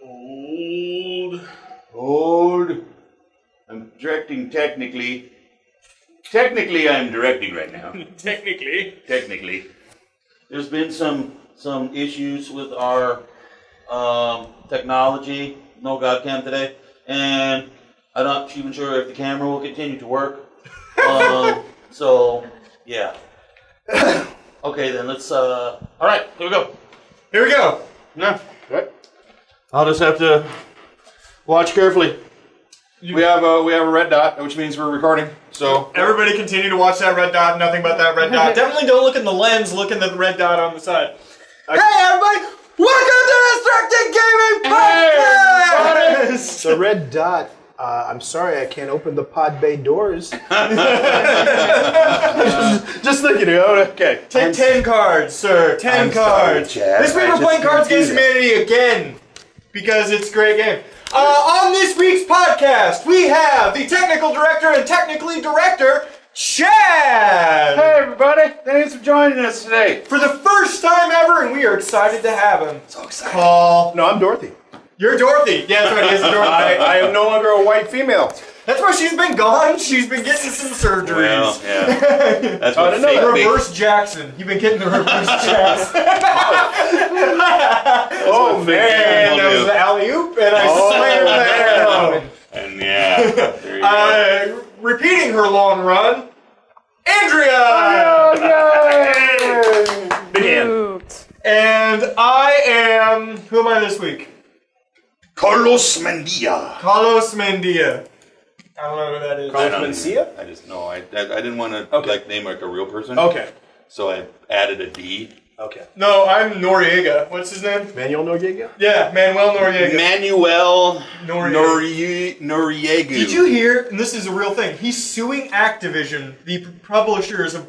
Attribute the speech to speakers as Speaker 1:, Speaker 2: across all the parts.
Speaker 1: Hold. I'm directing technically. Technically, I'm directing right now. Technically. There's been some issues with our technology. No Godcam today. And I'm not even sure if the camera will continue to work. So, yeah. Okay, then let's, all right, here we go. Yeah. Okay. I'll just have to watch carefully.
Speaker 2: We have a red dot, which means we're recording. So
Speaker 3: everybody continue to watch that red dot, nothing but that red dot. Definitely don't look in the lens, look in the red dot on the side.
Speaker 4: Hey everybody! Welcome to the Distracted Gaming Podcast!
Speaker 5: The red dot, I'm sorry I can't open the pod bay doors. just thinking, okay.
Speaker 3: Take 10 cards, sir. 10 cards. This week we're playing Cards Against Humanity again, because it's a great game. On this week's podcast, we have the technical director and technically director, Chad!
Speaker 1: Hey everybody, thanks for joining us today.
Speaker 3: For the first time ever, and we are excited to have him.
Speaker 4: So excited.
Speaker 3: Kaul.
Speaker 5: No, I'm Dorothy.
Speaker 3: You're Dorothy. Yeah, that's right, he is Dorothy.
Speaker 2: I am no longer a white female.
Speaker 3: That's why she's been gone. She's been getting some surgeries.
Speaker 1: Well, yeah. That's what
Speaker 3: Reverse Jackson. You've been getting the reverse Jackson.
Speaker 2: Oh man,
Speaker 3: that was the alley-oop, and I slammed that down.
Speaker 1: And yeah, there you go.
Speaker 3: Repeating her long run, Andrea!
Speaker 2: Begin.
Speaker 3: And I am... Who am I this week?
Speaker 2: Carlos Mendia.
Speaker 3: Carlos Mendia. I don't know who that is.
Speaker 2: Carlos Mencia?
Speaker 1: I just know. I didn't want to name like a real person.
Speaker 2: Okay.
Speaker 1: So I added a D.
Speaker 2: Okay.
Speaker 3: No, I'm Noriega. What's his name?
Speaker 5: Manuel Noriega?
Speaker 3: Yeah, Manuel Noriega.
Speaker 1: Manuel Noriega.
Speaker 3: Did you hear, and this is a real thing, he's suing Activision, the publishers of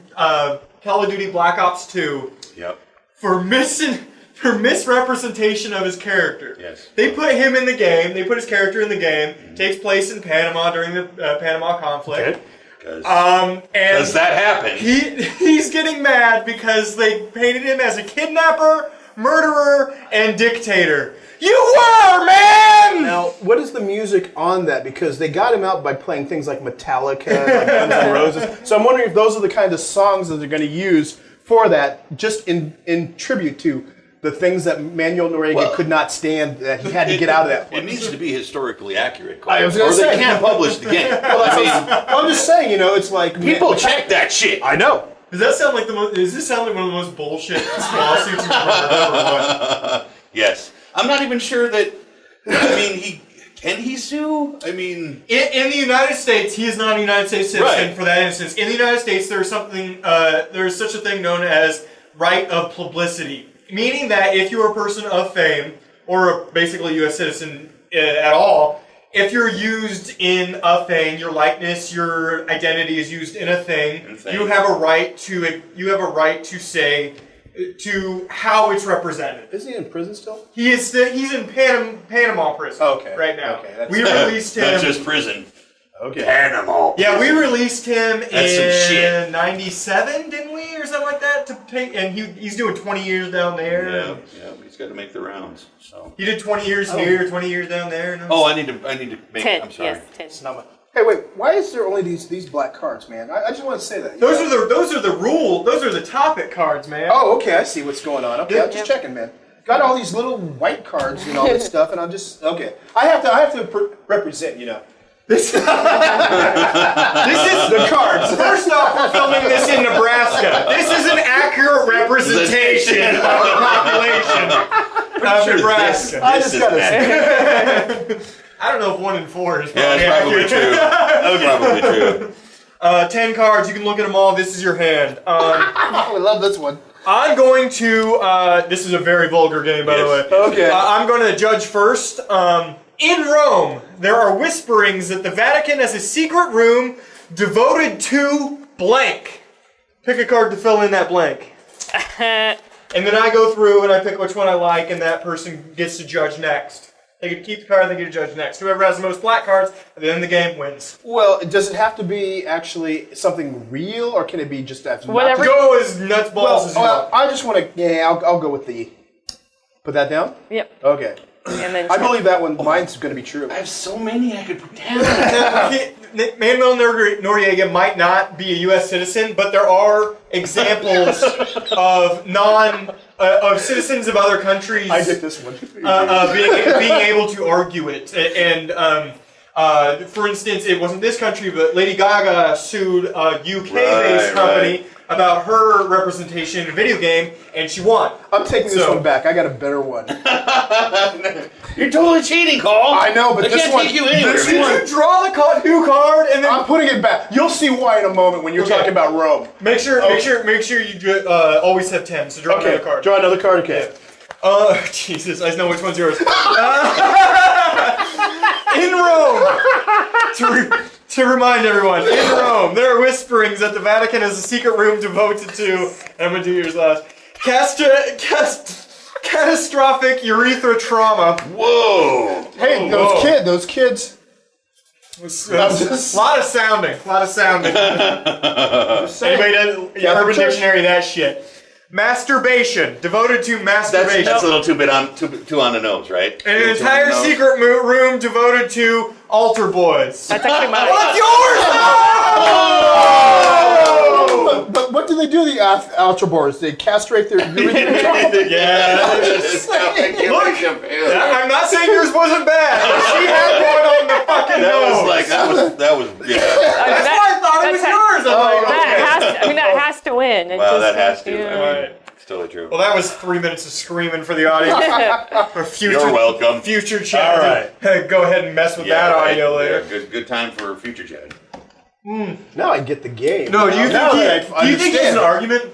Speaker 3: Call of Duty Black Ops 2,
Speaker 1: Yep.
Speaker 3: for misrepresentation of his character.
Speaker 1: Yes.
Speaker 3: They put him in the game, they put his character in the game, takes place in Panama during the Panama conflict.
Speaker 5: Okay.
Speaker 3: And
Speaker 1: Does that happen?
Speaker 3: He's getting mad because they painted him as a kidnapper, murderer, and dictator. You were, man!
Speaker 5: Now, what is the music on that? Because they got him out by playing things like Metallica, like Guns N' Roses. So I'm wondering if those are the kind of songs that they're going to use for that, just in tribute to the things that Manuel Noriega could not stand, that he had to get out of that place.
Speaker 1: It needs to be historically accurate,
Speaker 5: I was gonna say.
Speaker 1: they can't publish the game.
Speaker 5: I'm just saying, it's like...
Speaker 1: People check that shit.
Speaker 5: I know.
Speaker 3: Does this sound like one of the most bullshit lawsuits you've ever won?
Speaker 1: Yes. I'm not even sure that... Can he sue? I mean...
Speaker 3: In the United States, he is not a United States citizen
Speaker 1: Right.
Speaker 3: for that instance. In the United States, there's such a thing known as right of publicity. Meaning that if you're a person of fame, or basically a U.S. citizen at all, if you're used in a thing, your likeness, your identity is used in a thing, you have a right to say to how it's represented.
Speaker 5: Isn't he in prison still?
Speaker 3: He's in Panama prison right now.
Speaker 5: Okay,
Speaker 3: we released him.
Speaker 1: Not just prison.
Speaker 5: Okay.
Speaker 1: Panama.
Speaker 3: Yeah, we released him
Speaker 1: That's some shit.
Speaker 3: in '97, didn't we, or something like that? And he's doing 20 years down there.
Speaker 1: Yeah, he's got to make the rounds. So
Speaker 3: He did 20 years here, 20 years down there. And
Speaker 1: I need to make
Speaker 6: 10.
Speaker 1: I'm sorry.
Speaker 6: Yes, 10.
Speaker 5: It's not my... Hey, wait. Why is there only these black cards, man? I just want to say that.
Speaker 3: Those are the rule. Those are the topic cards, man.
Speaker 5: Oh, okay. I see what's going on. Okay, I'm just checking, man. Got all these little white cards and all this stuff, and I'm just okay. I have to represent,
Speaker 3: This is the cards. First off, we're filming this in Nebraska. This is an accurate representation of the population of Nebraska.
Speaker 5: I just gotta say.
Speaker 3: I don't know if 1 in 4 is
Speaker 1: Yeah,
Speaker 3: probably
Speaker 1: it's probably
Speaker 3: accurate.
Speaker 1: true. Probably true.
Speaker 3: 10 cards. You can look at them all. This is your hand.
Speaker 5: I love this one.
Speaker 3: I'm going to. This is a very vulgar game, by the way.
Speaker 5: Okay.
Speaker 3: I'm going to judge first. In Rome, there are whisperings that the Vatican has a secret room devoted to blank. Pick a card to fill in that blank. And then I go through and I pick which one I like, and that person gets to judge next. They get to keep the card, they get to judge next. Whoever has the most black cards at the end of the game wins.
Speaker 5: Well, does it have to be actually something real, or can it be just
Speaker 6: Whatever.
Speaker 3: Go as nuts balls as you want.
Speaker 5: I just want to. Yeah, I'll go with the. Put that down.
Speaker 6: Yep.
Speaker 5: Okay.
Speaker 6: And then
Speaker 5: I believe that one. Mine's going to be true.
Speaker 1: I have so many I could put down.
Speaker 3: Manuel Noriega might not be a U.S. citizen, but there are examples of of citizens of other countries.
Speaker 5: I get this one.
Speaker 3: Being able to argue it. And for instance, it wasn't this country, but Lady Gaga sued a UK-based company about her representation in a video game, and she won.
Speaker 5: I'm taking this one back. I got a better one.
Speaker 1: You're totally cheating, Kaul.
Speaker 5: I know, but
Speaker 1: I
Speaker 5: this
Speaker 1: can't
Speaker 5: one.
Speaker 1: take you anywhere,
Speaker 5: This
Speaker 1: man.
Speaker 5: one.
Speaker 3: Did you draw the Who card and then
Speaker 5: I'm putting it back. You'll see why in a moment when you're talking about Rome.
Speaker 3: make sure you always have 10. So draw another card.
Speaker 5: Draw another card. Okay.
Speaker 3: Jesus, I know which one's yours. In Rome, to remind everyone, in Rome, there are whisperings that the Vatican has a secret room devoted to, and I'm going to do yours last, catastrophic urethra trauma.
Speaker 1: Whoa.
Speaker 5: Hey, those kids.
Speaker 3: A lot of sounding. Anybody done Urban Dictionary that shit? Masturbation, devoted to masturbation.
Speaker 1: That's a little too on the nose, right?
Speaker 3: And an entire secret room devoted to altar boys.
Speaker 6: That's actually mine.
Speaker 3: What's yours?
Speaker 5: But what do they do? The altar boys? They castrate their urethra.
Speaker 3: Yeah. I'm not saying yours wasn't bad, but she had one on the fucking nose.
Speaker 1: That was. Yeah.
Speaker 3: That's why I thought it was yours. I'm like, okay.
Speaker 6: That has to win. It
Speaker 1: Well,
Speaker 6: just
Speaker 1: that has to.
Speaker 6: yeah.
Speaker 3: Right.
Speaker 1: It's totally true.
Speaker 3: Well, that was 3 minutes of screaming for the audience. For future,
Speaker 1: You're welcome.
Speaker 3: Future chat.
Speaker 5: All right.
Speaker 3: Go ahead and mess with that audio later.
Speaker 1: Yeah, good time for future chat.
Speaker 5: Now I get the game.
Speaker 3: No, do you think it's an argument?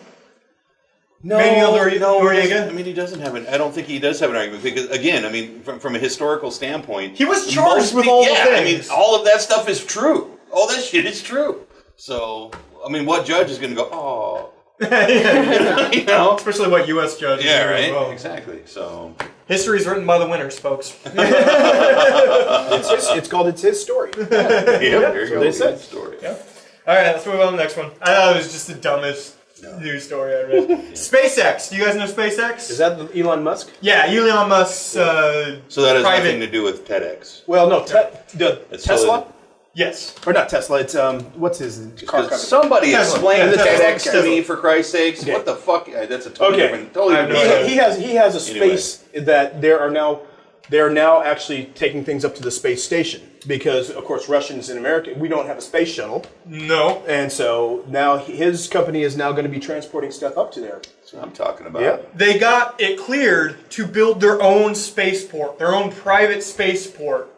Speaker 1: No,
Speaker 3: Manuel Noriega?
Speaker 1: I mean, he doesn't have I don't think he does have an argument because, again, I mean, from a historical standpoint,
Speaker 3: He was charged with all the
Speaker 1: I mean,
Speaker 3: things.
Speaker 1: all of that stuff is true. All that shit is true. So, I mean, what judge is going to go, oh, you know?
Speaker 3: Especially what U.S. judges do
Speaker 1: Yeah, right.
Speaker 3: as well.
Speaker 1: Exactly. So,
Speaker 3: History is written by the winners, folks.
Speaker 5: It's called It's His Story.
Speaker 1: there you go.
Speaker 5: they said.
Speaker 1: Good story.
Speaker 3: Yeah. All right, let's move on to the next one. I thought it was just the dumbest news story I read. SpaceX. Do you guys know SpaceX?
Speaker 5: Is that Elon Musk?
Speaker 3: Yeah, Elon Musk's
Speaker 1: So that has
Speaker 3: private.
Speaker 1: nothing to do with TEDx.
Speaker 5: Well, no.
Speaker 1: It's
Speaker 5: Tesla?
Speaker 3: Yes.
Speaker 5: Or not Tesla. It's what's his car company?
Speaker 1: Somebody
Speaker 3: Tesla.
Speaker 1: explain
Speaker 3: Tesla.
Speaker 1: TEDx to
Speaker 3: Tesla.
Speaker 1: me, for Christ's sakes.
Speaker 5: Okay.
Speaker 1: What the fuck? That's a totally
Speaker 5: Okay.
Speaker 1: different. Totally
Speaker 3: I have no
Speaker 1: different.
Speaker 3: idea.
Speaker 5: He has a space that they're now actually taking things up to the space station because, of course, Russians in America, we don't have a space shuttle,
Speaker 3: No.
Speaker 5: and so now his company is now going to be transporting stuff up to there.
Speaker 1: That's what I'm talking about.
Speaker 5: Yeah.
Speaker 3: They got it cleared to build their own spaceport, their own private spaceport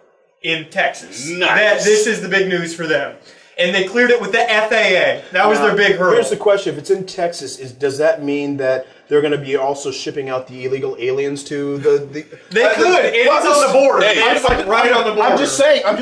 Speaker 3: in Texas.
Speaker 1: Nice.
Speaker 3: This is the big news for them. And they cleared it with the FAA. That was their big hurdle.
Speaker 5: Here's the question: if it's in Texas, does that mean that they're going to be also shipping out the illegal aliens to the?
Speaker 3: They could. It is on the border.
Speaker 1: Hey,
Speaker 3: It's like right on the border.
Speaker 5: I'm just saying that.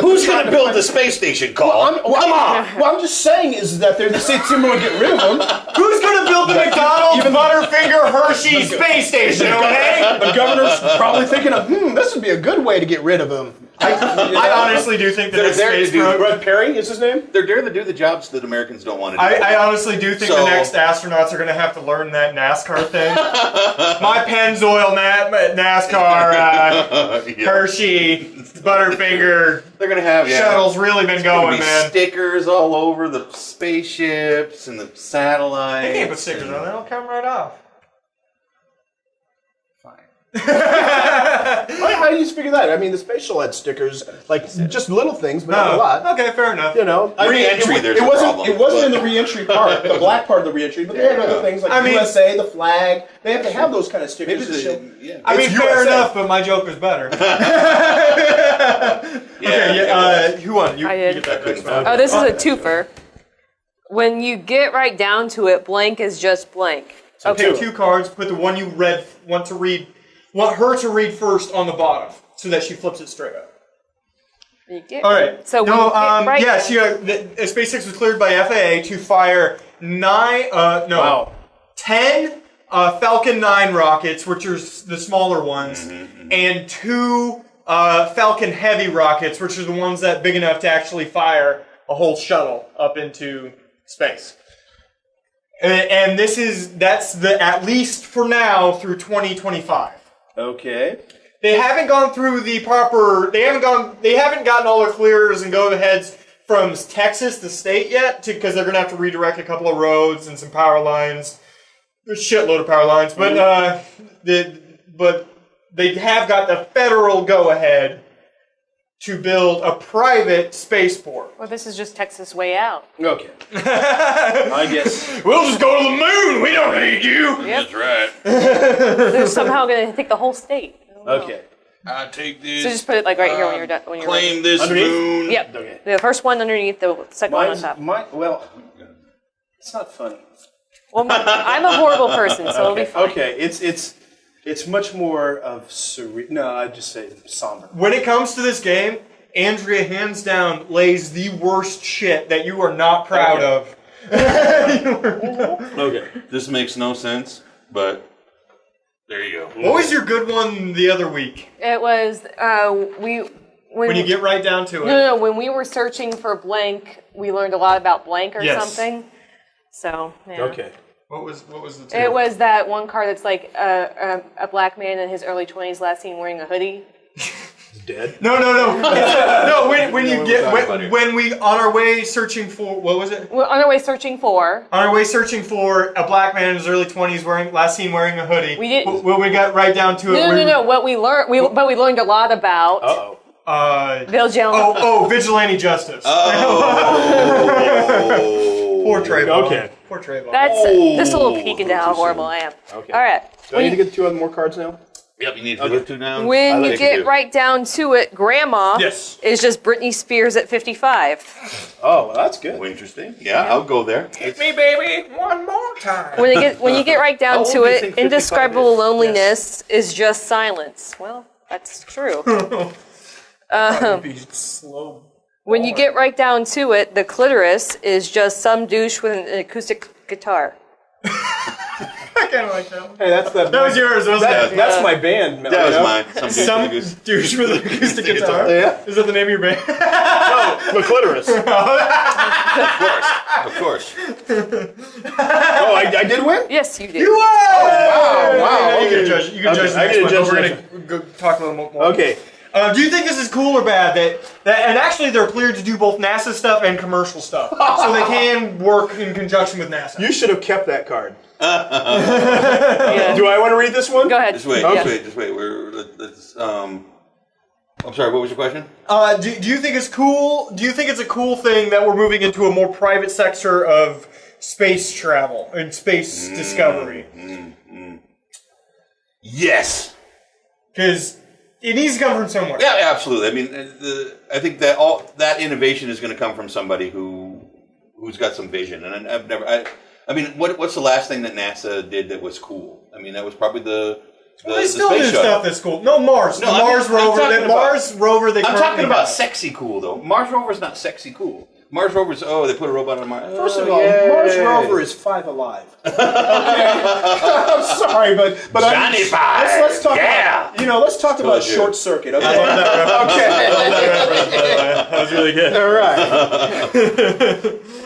Speaker 1: Who's
Speaker 5: they're
Speaker 1: going to
Speaker 5: trying
Speaker 1: build the space station, Kaul?
Speaker 5: Come on! What I'm just saying is that they're the same want to get rid of them.
Speaker 3: Who's going to build the McDonald's Butterfinger Hershey space station, okay?
Speaker 5: The governor's probably thinking of, this would be a good way to get rid of them.
Speaker 3: I honestly do think that
Speaker 1: They're
Speaker 3: next
Speaker 1: there to
Speaker 3: space
Speaker 1: do-
Speaker 3: program...
Speaker 5: Red Perry is his name?
Speaker 1: They're there to do the jobs that Americans don't want to do.
Speaker 3: I honestly do think
Speaker 1: So-
Speaker 3: the next astronauts are going to have to learn that NASCAR thing. My Pennzoil NASCAR
Speaker 1: Yeah.
Speaker 3: Hershey Butterfinger
Speaker 1: They're going to have
Speaker 3: shuttle's really been
Speaker 1: There'll
Speaker 3: going,
Speaker 1: be
Speaker 3: man.
Speaker 1: stickers all over the spaceships and the satellites.
Speaker 3: They can't put stickers on. They'll come right off.
Speaker 5: How do you figure that? I mean, the space shuttle had stickers, like just little things, but not a lot.
Speaker 3: Okay, fair enough.
Speaker 5: You know,
Speaker 1: Re-entry, there's
Speaker 5: it
Speaker 1: a
Speaker 5: wasn't.
Speaker 1: problem,
Speaker 5: It wasn't in
Speaker 1: but-
Speaker 5: the re-entry part, the black part of the re-entry, but they had other things like USA, the flag. They have to have those kind of stickers to show.
Speaker 1: Yeah.
Speaker 3: I mean,
Speaker 5: It's
Speaker 3: fair
Speaker 5: USA.
Speaker 3: enough, but my joke was better. Who won? You
Speaker 6: I did.
Speaker 3: get that
Speaker 1: couldn't
Speaker 3: next one.
Speaker 6: Oh, this is a twofer. When you get right down to it, blank is just blank.
Speaker 3: Okay, two cards. Put the one you want her to read first on the bottom, so that she flips it straight up.
Speaker 6: You get,
Speaker 3: All right.
Speaker 6: So when you get right
Speaker 3: yeah. SpaceX was cleared by FAA to fire 10 Falcon 9 rockets, which are the smaller ones, and 2 Falcon Heavy rockets, which are the ones that big enough to actually fire a whole shuttle up into space. And that's at least for now through 2025.
Speaker 5: Okay.
Speaker 3: They haven't gone through the proper. They haven't gotten all the clears and go-aheads from Texas, the state, yet, because they're going to have to redirect a couple of roads and some power lines. There's a shitload of power lines, but they have got the federal go-ahead to build a private spaceport.
Speaker 6: Well, this is just Texas way out.
Speaker 5: Okay. I guess.
Speaker 3: We'll just go to the moon. We don't need you.
Speaker 6: Yep.
Speaker 2: That's right.
Speaker 6: They're somehow going to take the whole state.
Speaker 5: Okay.
Speaker 2: I take this.
Speaker 6: So just put it like right here when you're done. When you're
Speaker 2: claim
Speaker 6: ready.
Speaker 2: this
Speaker 5: Underneath?
Speaker 2: moon.
Speaker 6: Yep.
Speaker 5: Okay.
Speaker 6: The first one underneath, the second one on top.
Speaker 5: Well, it's not funny.
Speaker 6: Well, I'm a horrible person, so it'll be fine.
Speaker 5: Okay, it's much more of no, I'd just say somber.
Speaker 3: When it comes to this game, Andrea hands down lays the worst shit that you are not proud of.
Speaker 5: Okay.
Speaker 1: This makes no sense, but there you go.
Speaker 3: What was your good one the other week?
Speaker 6: It was
Speaker 3: When you get right down to it.
Speaker 6: No, when we were searching for blank, we learned a lot about blank or
Speaker 3: Yes.
Speaker 6: something. So yeah.
Speaker 5: Okay.
Speaker 3: What was the two?
Speaker 6: It was that one card that's like a black man in his early 20s, last seen wearing a hoodie.
Speaker 5: He's dead.
Speaker 3: No. No, when you get when we on our way searching for what was it?
Speaker 6: We're on our way searching for.
Speaker 3: On our way searching for a black man in his early 20s last seen wearing a hoodie.
Speaker 6: We didn't.
Speaker 3: When we got right down to it.
Speaker 6: No. What we learned, we learned a lot about.
Speaker 5: Uh-oh.
Speaker 3: Vigilante justice. Poor Trayvon.
Speaker 5: Okay.
Speaker 3: Poor Trayvon.
Speaker 6: That's just a little peek into how horrible I am.
Speaker 5: Okay.
Speaker 6: All right.
Speaker 5: Do I need to get 2 more cards now?
Speaker 1: Yep, you need to look 2 down.
Speaker 6: When you
Speaker 1: Take
Speaker 6: get
Speaker 1: two.
Speaker 6: right down to it, Grandma
Speaker 3: Yes.
Speaker 6: is just Britney Spears at 55.
Speaker 5: Oh, well, that's good.
Speaker 1: Oh, interesting. Yeah, I'll go there.
Speaker 3: Hit me, baby, one more time.
Speaker 6: When you get right down
Speaker 1: How old
Speaker 6: to
Speaker 1: do you
Speaker 6: it,
Speaker 1: think 55
Speaker 6: indescribable
Speaker 1: is?
Speaker 6: loneliness is just silence. Well, that's true.
Speaker 3: Slow.
Speaker 6: When you get right down to it, the clitoris is just some douche with an acoustic guitar.
Speaker 3: I kind of like that one.
Speaker 5: Hey, that's
Speaker 3: That was yours, wasn't it?
Speaker 5: That's my band.
Speaker 1: That was
Speaker 5: you know?
Speaker 1: mine.
Speaker 3: Some douche with an acoustic guitar.
Speaker 5: Yeah.
Speaker 3: Is that the name of your band?
Speaker 5: No, the clitoris.
Speaker 1: Of course.
Speaker 5: Oh, I did win?
Speaker 6: Yes, you did.
Speaker 3: You are!
Speaker 5: Wow.
Speaker 3: You
Speaker 5: Okay.
Speaker 3: can judge. You can
Speaker 5: Okay,
Speaker 3: judge the
Speaker 5: I
Speaker 3: next
Speaker 5: get to
Speaker 3: one,
Speaker 5: judge
Speaker 3: but we're
Speaker 5: the
Speaker 3: going to go talk a little more.
Speaker 5: Okay.
Speaker 3: Do you think this is cool or bad that and actually they're cleared to do both NASA stuff and commercial stuff, so they can work in conjunction with NASA?
Speaker 5: You should have kept that card.
Speaker 6: Yeah.
Speaker 5: Do I want to read this one?
Speaker 6: Go ahead.
Speaker 1: Just wait.
Speaker 6: Yeah.
Speaker 1: Just wait. Let's. I'm sorry. What was your question?
Speaker 3: Do you think it's cool? Do you think it's a cool thing that we're moving into a more private sector of space travel and space discovery?
Speaker 1: Yes.
Speaker 3: Because it needs to come from somewhere.
Speaker 1: Yeah, absolutely. I mean, I think that all that innovation is going to come from somebody who's got some vision. And I've never. I mean, what's the last thing that NASA did that was cool? I mean, that was probably the
Speaker 3: They still
Speaker 1: space
Speaker 3: do
Speaker 1: shuttle.
Speaker 3: stuff that's cool. No, Mars.
Speaker 1: No,
Speaker 3: The
Speaker 1: I mean,
Speaker 3: Mars
Speaker 1: I'm
Speaker 3: rover.
Speaker 1: talking
Speaker 3: The
Speaker 1: about-
Speaker 3: Mars rover. They
Speaker 1: I'm
Speaker 3: currently
Speaker 1: talking about
Speaker 3: have.
Speaker 1: sexy cool though. Mars rover's not sexy cool. Mars rover's they put a robot on Mars.
Speaker 5: First of all, Mars rover is 5 alive. Okay. I'm sorry, but
Speaker 1: Johnny Five.
Speaker 5: let's talk
Speaker 1: Yeah.
Speaker 5: about let's talk about
Speaker 1: you.
Speaker 5: short circuit. Okay.
Speaker 3: That was really good.
Speaker 5: All right.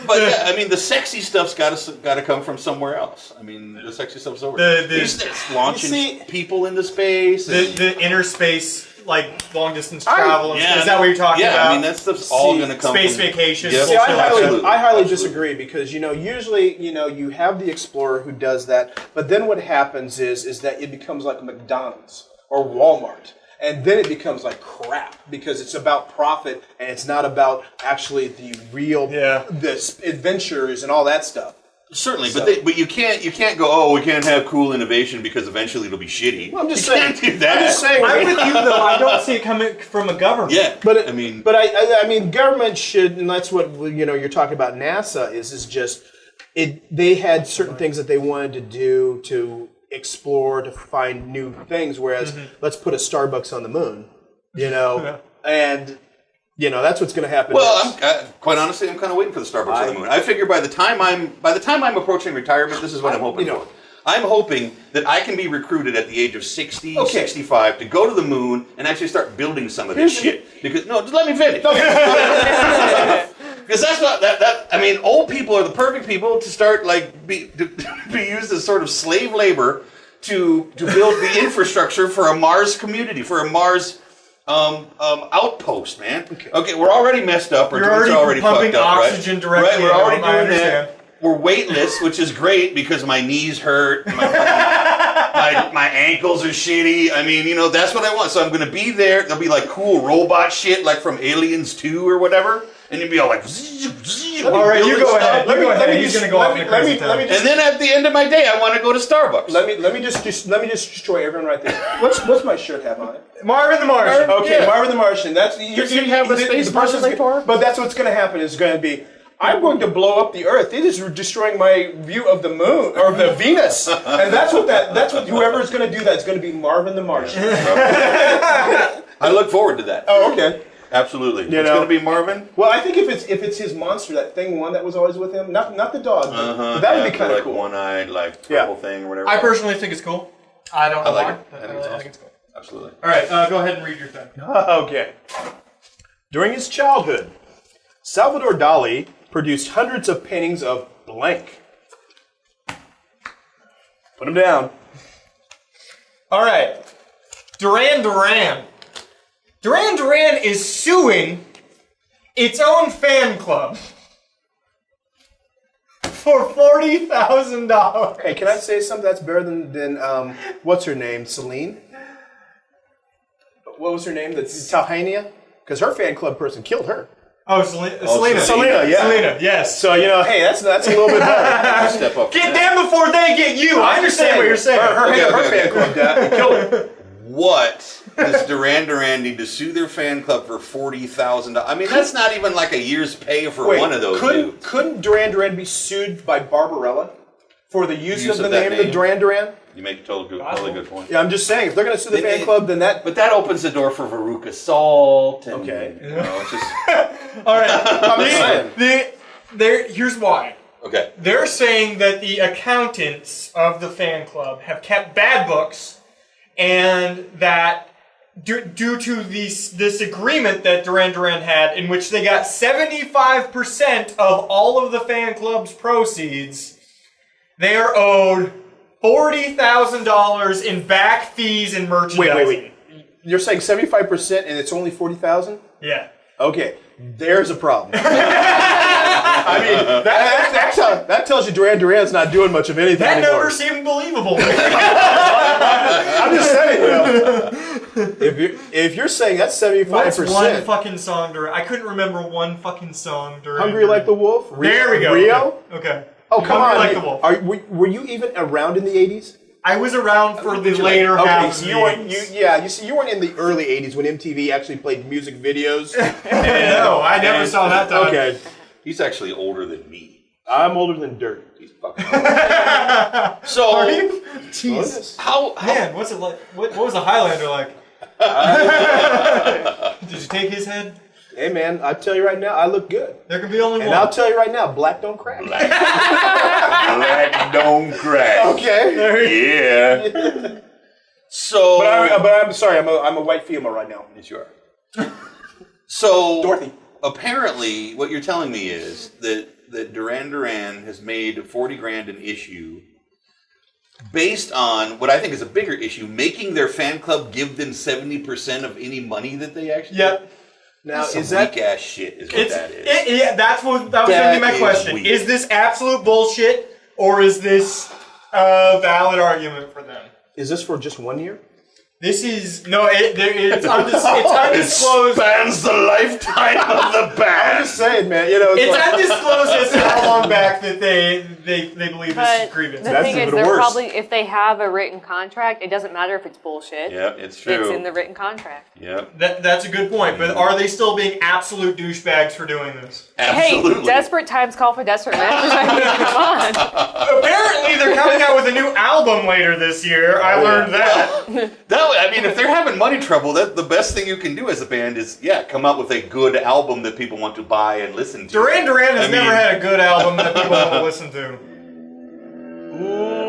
Speaker 1: But yeah, I mean, the sexy stuff's got to come from somewhere else. I mean, the sexy stuff's over. It's launching people into space.
Speaker 3: The inner space, like long distance travel.
Speaker 1: Yeah,
Speaker 3: is that what you're talking about?
Speaker 1: Yeah, I mean that stuff's all going to come
Speaker 3: space
Speaker 1: from
Speaker 3: vacations.
Speaker 1: Yep.
Speaker 5: See, I
Speaker 1: Absolutely.
Speaker 5: highly disagree because usually you have the explorer who does that, but then what happens is that it becomes like McDonald's or Walmart. And then it becomes like crap because it's about profit and it's not about actually the real the adventures and all that stuff.
Speaker 1: Certainly, but you can't go. Oh, we can't have cool innovation because eventually it'll be shitty.
Speaker 5: Well, I'm just
Speaker 1: you
Speaker 5: saying.
Speaker 1: Can't do that.
Speaker 5: I'm just saying.
Speaker 3: I'm with you though. I don't see it coming from a government.
Speaker 1: Yeah,
Speaker 5: But
Speaker 1: I mean,
Speaker 5: government should, and that's what you're talking about. NASA is just it. They had certain things that they wanted to do to explore to find new things. Whereas let's put a Starbucks on the moon, and that's what's going to happen.
Speaker 1: well,
Speaker 5: next.
Speaker 1: quite honestly, I'm kind of waiting for the Starbucks on the moon. I figure by the time I'm approaching retirement, this is what I'm hoping for. I'm hoping that I can be recruited at the age of 60, 65 to go to the moon and actually start building some of this shit. Because just let me finish. Because that's not that. I mean, old people are the perfect people to start be used as sort of slave labor to build the infrastructure for a Mars community, for a Mars outpost, man. Okay, we're already messed up.
Speaker 3: You're already pumping
Speaker 1: fucked up,
Speaker 3: oxygen directly.
Speaker 1: Right, we're already
Speaker 3: I
Speaker 1: doing
Speaker 3: understand.
Speaker 1: that. We're weightless, which is great because my knees hurt. My ankles are shitty. I mean, you know, that's what I want. So I'm going to be there. There'll be like cool robot shit like from Aliens 2 or whatever. And you'll be all like...
Speaker 3: All right, you go ahead. He's going to go off in a crazy
Speaker 1: and then at the end of my day, I want to go to Starbucks.
Speaker 5: Let me just destroy everyone right there. What's my shirt have on it?
Speaker 3: Marvin the Martian.
Speaker 5: Okay,
Speaker 1: Yeah.
Speaker 5: Marvin the Martian. That's you
Speaker 1: have the space personally for?
Speaker 5: But that's what's going to happen. Is going to be. I'm going to blow up the Earth. It is destroying my view of the moon or the Venus, and that's what whoever is going to do that is going to be Marvin the Martian.
Speaker 1: I look forward to that.
Speaker 5: Oh, okay.
Speaker 1: Absolutely. It's going to be Marvin.
Speaker 5: Well, I think if it's his monster, that thing one that was always with him, not the dog, but that would be kind of
Speaker 1: like
Speaker 5: cool.
Speaker 1: One-eyed, like purple thing or whatever.
Speaker 3: I personally think it's cool. I don't know
Speaker 1: like
Speaker 3: why.
Speaker 1: it. I think it's cool. Absolutely.
Speaker 3: All right, go ahead and read your thing.
Speaker 5: Okay. During his childhood, Salvador Dali produced hundreds of paintings of blank. Put him down.
Speaker 3: All right. Duran Duran. Duran Duran is suing its own fan club for $40,000.
Speaker 5: Hey, can I say something that's better than what's her name? Celine? What was her name? That's Talhania? Because her fan club person killed her.
Speaker 3: Oh, Selena.
Speaker 5: Selena, yeah.
Speaker 3: Selena, yes.
Speaker 5: So, you know, hey, that's a little bit better.
Speaker 1: Step up.
Speaker 3: Get them before they get you. I understand what you're saying.
Speaker 5: Her fan club killed her.
Speaker 1: What does Duran Duran need to sue their fan club for $40,000? I mean, that's not even like a year's pay for one of those dudes.
Speaker 5: Couldn't Duran Duran be sued by Barbarella for the use of the name of Duran Duran?
Speaker 1: You make a totally good point.
Speaker 5: Yeah, I'm just saying, if they're going to sue the fan club, then that...
Speaker 1: But that opens the door for Veruca Salt. And,
Speaker 5: Okay.
Speaker 1: You know, it's just...
Speaker 3: All right.
Speaker 5: I'm just saying.
Speaker 3: Here's why.
Speaker 1: Okay.
Speaker 3: They're saying that the accountants of the fan club have kept bad books, and that due to this agreement that Duran Duran had, in which they got 75% of all of the fan club's proceeds, they are owed $40,000 in back fees and merchandising.
Speaker 5: Wait. You're saying 75% and it's only 40,000?
Speaker 3: Yeah.
Speaker 5: Okay, there's a problem. I mean, that tells you Duran Duran's not doing much of anything
Speaker 3: That
Speaker 5: anymore.
Speaker 3: number seemed believable.
Speaker 5: I'm just saying, if you're saying that's 75%.
Speaker 3: What's one fucking song during? I couldn't remember one fucking song during.
Speaker 5: Hungry Like the Wolf?
Speaker 3: There we go.
Speaker 5: Rio?
Speaker 3: Okay.
Speaker 5: Oh, come on.
Speaker 3: Like the Wolf.
Speaker 5: Were you even around in the 80s?
Speaker 3: I was around for the later half of
Speaker 5: so
Speaker 3: the
Speaker 5: you weren't in the early 80s when MTV actually played music videos.
Speaker 3: No, I never saw that time.
Speaker 5: Okay.
Speaker 1: He's actually older than me.
Speaker 5: I'm older than dirt.
Speaker 1: He's fucking older. So,
Speaker 3: Are you? Jeez.
Speaker 1: how
Speaker 3: Man, what's it like? What was the Highlander like? Did you take his head?
Speaker 5: Hey man, I'll tell you right now, I look good.
Speaker 3: There can be only one.
Speaker 5: And I'll tell you right now, black don't crack.
Speaker 1: Black don't crack.
Speaker 5: Okay.
Speaker 1: Yeah. So,
Speaker 5: But I'm sorry, I'm a white female right now.
Speaker 1: yes, you are. So,
Speaker 5: Dorothy.
Speaker 1: Apparently, what you're telling me is that Duran Duran has made $40,000 an issue based on what I think is a bigger issue, making their fan club give them 70% of any money that they actually
Speaker 3: Yep.
Speaker 5: Now,
Speaker 1: Some
Speaker 5: is that
Speaker 1: weak ass shit is what that is.
Speaker 3: That was going to
Speaker 1: That
Speaker 3: be my
Speaker 1: is
Speaker 3: question.
Speaker 1: weak.
Speaker 3: Is this absolute bullshit, or is this a valid argument for them?
Speaker 5: is this for just 1 year?
Speaker 3: This is it's undisclosed.
Speaker 1: It spans the lifetime of the
Speaker 5: I'm
Speaker 1: band.
Speaker 5: just saying, man. You know,
Speaker 3: It's undisclosed as to how long back that they believe this
Speaker 6: But
Speaker 3: is grievance.
Speaker 6: the
Speaker 5: That's
Speaker 6: thing is,
Speaker 5: even
Speaker 6: they're
Speaker 5: worse.
Speaker 6: probably, if they have a written contract, it doesn't matter if it's bullshit.
Speaker 1: Yep, it's true.
Speaker 6: It's in the written contract.
Speaker 1: Yep,
Speaker 3: That's a good point, but are they still being absolute douchebags for doing this?
Speaker 1: absolutely.
Speaker 6: Hey, desperate times call for desperate measures. I mean, come on.
Speaker 3: Apparently, they're coming out with a new album later this year. I learned that.
Speaker 1: I mean, if they're having money trouble, the best thing you can do as a band is, come up with a good album that people want to buy and listen to.
Speaker 3: Duran Duran has never had a good album that people want to listen to.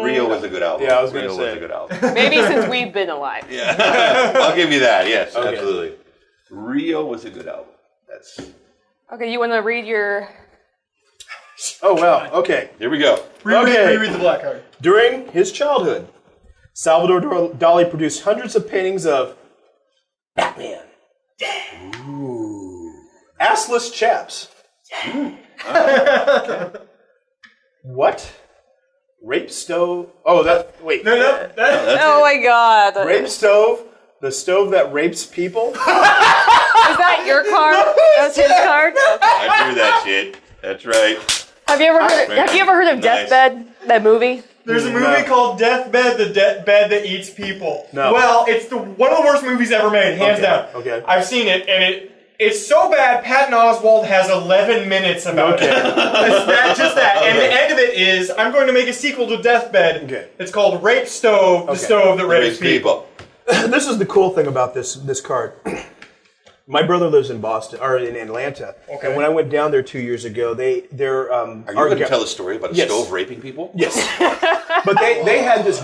Speaker 1: Rio was a good album.
Speaker 5: Yeah, I was gonna
Speaker 1: Rio
Speaker 5: say.
Speaker 1: was a good album.
Speaker 6: Maybe since we've been alive.
Speaker 1: Yeah, I'll give you that. Yes,
Speaker 5: Okay.
Speaker 1: absolutely. Rio was a good album. That's
Speaker 6: Okay, you want to read your...
Speaker 5: Oh, wow. Okay.
Speaker 1: here we go.
Speaker 3: Reread the Black Card.
Speaker 5: During his childhood, Salvador Dali produced hundreds of paintings of Batman. Ooh. Assless chaps. What? Rape stove? Oh, wait.
Speaker 3: No.
Speaker 6: Oh my god.
Speaker 5: Rape stove? The stove that rapes people?
Speaker 6: Is that your card? That's his card? Okay.
Speaker 1: I drew that shit. That's right.
Speaker 6: Have you ever heard of
Speaker 1: Nice.
Speaker 6: Deathbed? That movie?
Speaker 3: There's a movie called Deathbed, the bed that eats people.
Speaker 5: No.
Speaker 3: Well, it's one of the worst movies ever made, hands down.
Speaker 5: Okay.
Speaker 3: I've seen it, and it's so bad, Patton Oswalt has 11 minutes about it. Just that. And the end of it is, I'm going to make a sequel to Deathbed.
Speaker 5: Okay.
Speaker 3: It's called Rape Stove, the stove that rapes people.
Speaker 5: This is the cool thing about this card. My brother lives in Boston, or in Atlanta. Okay. And when I went down there 2 years ago,
Speaker 1: Are you going to tell a story about a stove raping people?
Speaker 5: Yes. But they had this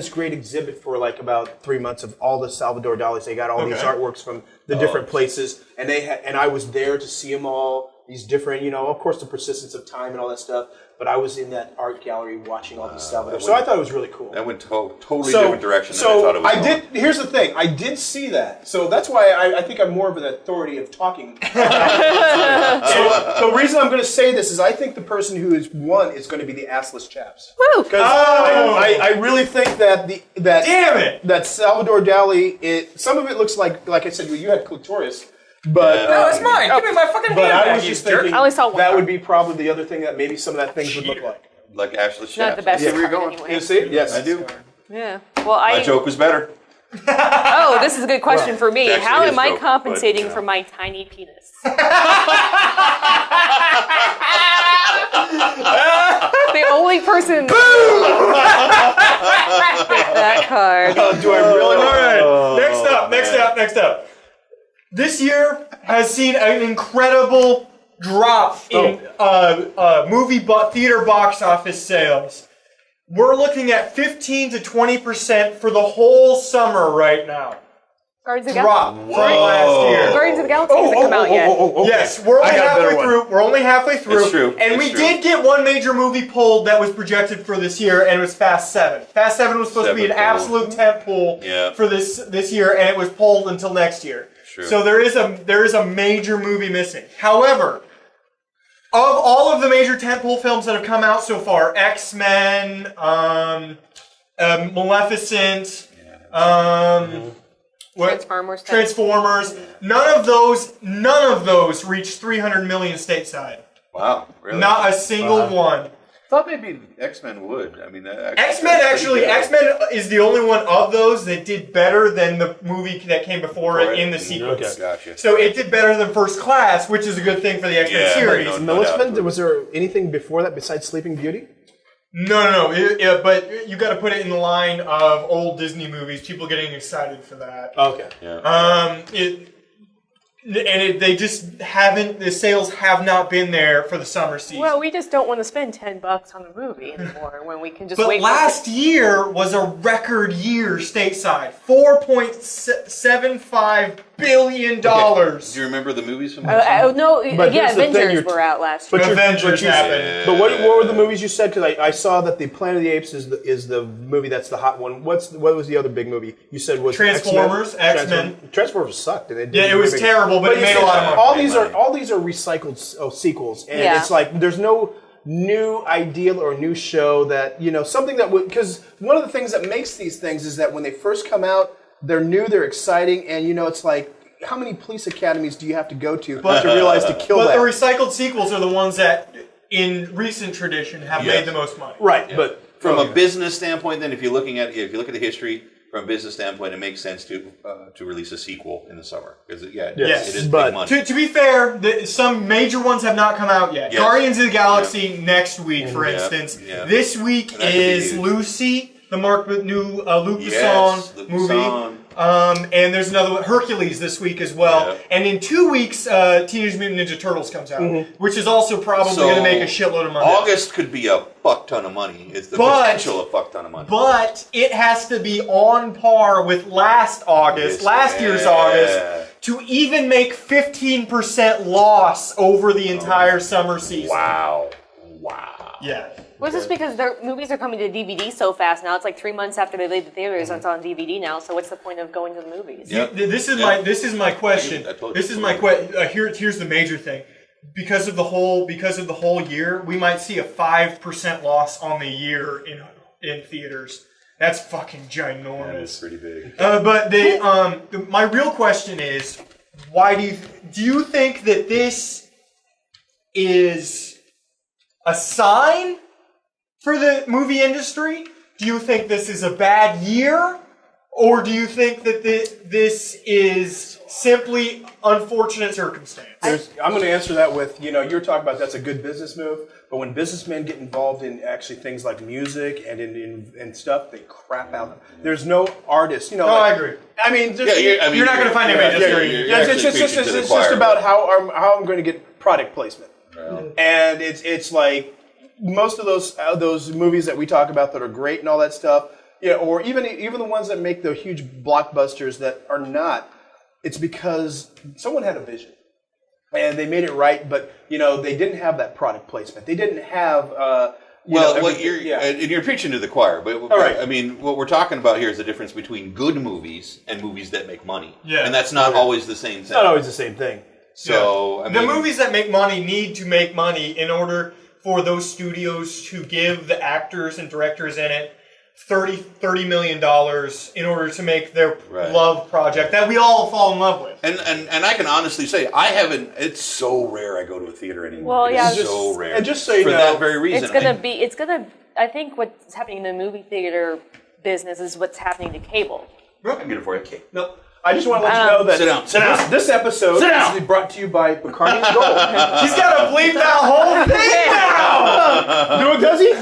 Speaker 5: great exhibit for like about 3 months of all the Salvador Dali's. They got all these artworks from the different places, and I was there to see them all. These different, of course, the persistence of time and all that stuff. But I was in that art gallery watching all these Salvador. So I thought it was really cool.
Speaker 1: That went totally different direction than I thought it was going.
Speaker 5: Here's the thing. I did see that. So that's why I think I'm more of an authority of talking. So the reason I'm going to say this is I think the person who has won is going to be the assless chaps.
Speaker 6: Woo!
Speaker 5: Because I really think that
Speaker 3: Damn it!
Speaker 5: that Salvador Dali, some of it looks like I said, you had clitoris. But
Speaker 3: No, it's mine. Give me my fucking hand
Speaker 5: But I
Speaker 3: back,
Speaker 5: was
Speaker 3: you
Speaker 5: just
Speaker 3: jerk.
Speaker 5: thinking
Speaker 6: I only saw one
Speaker 5: that
Speaker 6: card.
Speaker 5: would be probably the other thing that maybe some of that things would look like.
Speaker 1: Like Ashley Chaps.
Speaker 6: Not the best
Speaker 1: I see where you're
Speaker 6: card
Speaker 1: going.
Speaker 6: anyway.
Speaker 5: You see? Yes,
Speaker 1: I do.
Speaker 6: Yeah. Well,
Speaker 1: My joke was better.
Speaker 6: Oh, this is a good question for me.
Speaker 1: Actually,
Speaker 6: How
Speaker 1: his
Speaker 6: am I
Speaker 1: joke,
Speaker 6: compensating
Speaker 1: but,
Speaker 6: for my tiny penis? The only person with that card.
Speaker 5: Do I really?
Speaker 3: All right. Next up. This year has seen an incredible drop in theater box office sales. We're looking at 15 to 20% for the whole summer right now.
Speaker 6: Guardians of the
Speaker 3: Drop
Speaker 6: Galaxy.
Speaker 3: from last year.
Speaker 6: Guardians of the Galaxy hasn't come out yet.
Speaker 5: Okay.
Speaker 3: Yes, we're only halfway through. We're only halfway through.
Speaker 1: It's true.
Speaker 3: And we did get one major movie pulled that was projected for this year, and it was Fast 7. Fast 7 was supposed to be an absolute tentpole for this year, and it was pulled until next year.
Speaker 1: Sure.
Speaker 3: So there is a major movie missing. However, of all of the major tentpole films that have come out so far, X-Men, Maleficent, Transformers, none of those reached 300 million stateside.
Speaker 1: Wow, really?
Speaker 3: Not a single one.
Speaker 1: I thought maybe X-Men would. I mean,
Speaker 3: X-Men is the only one of those that did better than the movie that came before it in the sequence.
Speaker 1: Okay. Gotcha.
Speaker 3: So it did better than First Class, which is a good thing for the X-Men series.
Speaker 5: Maleficent, was there anything before that besides Sleeping Beauty?
Speaker 3: No. But you got to put it in the line of old Disney movies. People getting excited for that.
Speaker 5: Okay.
Speaker 1: Yeah.
Speaker 3: They just haven't. The sales have not been there for the summer season.
Speaker 6: Well, we just don't want to spend $10 on a movie anymore when we can just
Speaker 3: But
Speaker 6: wait.
Speaker 3: last year was a record year stateside. $4.75 billion.
Speaker 1: Do you remember the movies from
Speaker 6: No,
Speaker 5: But here's the thing,
Speaker 6: Avengers were out last year.
Speaker 3: Avengers happened.
Speaker 5: But what were the movies you said? Because I saw that the Planet of the Apes is the movie that's the hot one. What was the other big movie you said was
Speaker 3: Transformers, X-Men.
Speaker 5: Transformers sucked. And
Speaker 3: Yeah, it was terrible, but it made a lot of money.
Speaker 5: All these are recycled sequels, and
Speaker 6: Yeah.
Speaker 5: it's like there's no new ideal or new show that something that would, because one of the things that makes these things is that when they first come out, they're new, they're exciting, and it's like, how many police academies do you have to go to realize to kill
Speaker 3: But
Speaker 5: that?
Speaker 3: the recycled sequels are the ones that, in recent tradition, have made the most money.
Speaker 5: Right,
Speaker 1: Yeah.
Speaker 5: but
Speaker 1: from a business standpoint, then if you look at the history from a business standpoint, it makes sense to release a sequel in the summer because it is big money.
Speaker 3: To be fair, some major ones have not come out yet.
Speaker 1: Yes.
Speaker 3: Guardians of the Galaxy next week, for instance.
Speaker 1: Yeah.
Speaker 3: This week
Speaker 1: And that could be
Speaker 3: is
Speaker 1: huge.
Speaker 3: Lucy, the Luc Besson
Speaker 1: Yes, Luc
Speaker 3: movie.
Speaker 1: Besson.
Speaker 3: And there's another one, Hercules, this week as well.
Speaker 1: Yeah.
Speaker 3: And in 2 weeks, Teenage Mutant Ninja Turtles comes out, which is also probably
Speaker 1: So,
Speaker 3: going to make a shitload of money.
Speaker 1: August could be a fuck ton of money. It's the potential of a fuck ton of money.
Speaker 3: But it has to be on par with last year's August, to even make 15% loss over the entire summer season.
Speaker 1: Wow.
Speaker 3: Yeah.
Speaker 6: Well, it's just because their movies are coming to DVD so fast now. It's like 3 months after they leave the theaters, and it's on DVD now. So what's the point of going to the movies?
Speaker 3: Yep. This is my question. This is my question. Here's the major thing. Because of the whole year, we might see a 5% loss on the year in theaters. That's fucking ginormous.
Speaker 2: That is pretty big.
Speaker 3: But my real question is, why do you think that this is a sign for the movie industry? Do you think this is a bad year? Or do you think that this is simply unfortunate circumstance?
Speaker 5: I'm going to answer that with, you're talking about that's a good business move, but when businessmen get involved in actually things like music and in stuff, they crap out. There's no artist,
Speaker 3: I agree.
Speaker 5: I mean,
Speaker 3: you're not going to find anybody
Speaker 5: it's just about how I'm going to get product placement. Yeah. And it's like most of those movies that we talk about that are great and all that stuff, or even the ones that make the huge blockbusters that are not, it's because someone had a vision and they made it right, but they didn't have that product placement. They didn't have
Speaker 1: and you're preaching to the choir, but
Speaker 5: all right.
Speaker 1: I mean, what we're talking about here is the difference between good movies and movies that make money.
Speaker 3: Yeah.
Speaker 1: And that's not always the same thing.
Speaker 5: It's not always the same thing.
Speaker 1: So I mean,
Speaker 3: the movies that make money need to make money in order for those studios to give the actors and directors in it $30 million in order to make their love project that we all fall in love with.
Speaker 1: And I can honestly say I haven't. It's so rare I go to a theater anymore.
Speaker 6: Well, yeah,
Speaker 1: it's so rare.
Speaker 5: And just so you
Speaker 1: for
Speaker 5: know,
Speaker 1: that very reason,
Speaker 6: it's gonna. I think what's happening in the movie theater business is what's happening to cable.
Speaker 1: I can get it for you. Okay.
Speaker 5: No. I just want to let you know that
Speaker 1: Sit down.
Speaker 5: This episode is brought to you by Bacardi and Gold.
Speaker 3: He's got to bleep that whole thing now!
Speaker 5: Does he?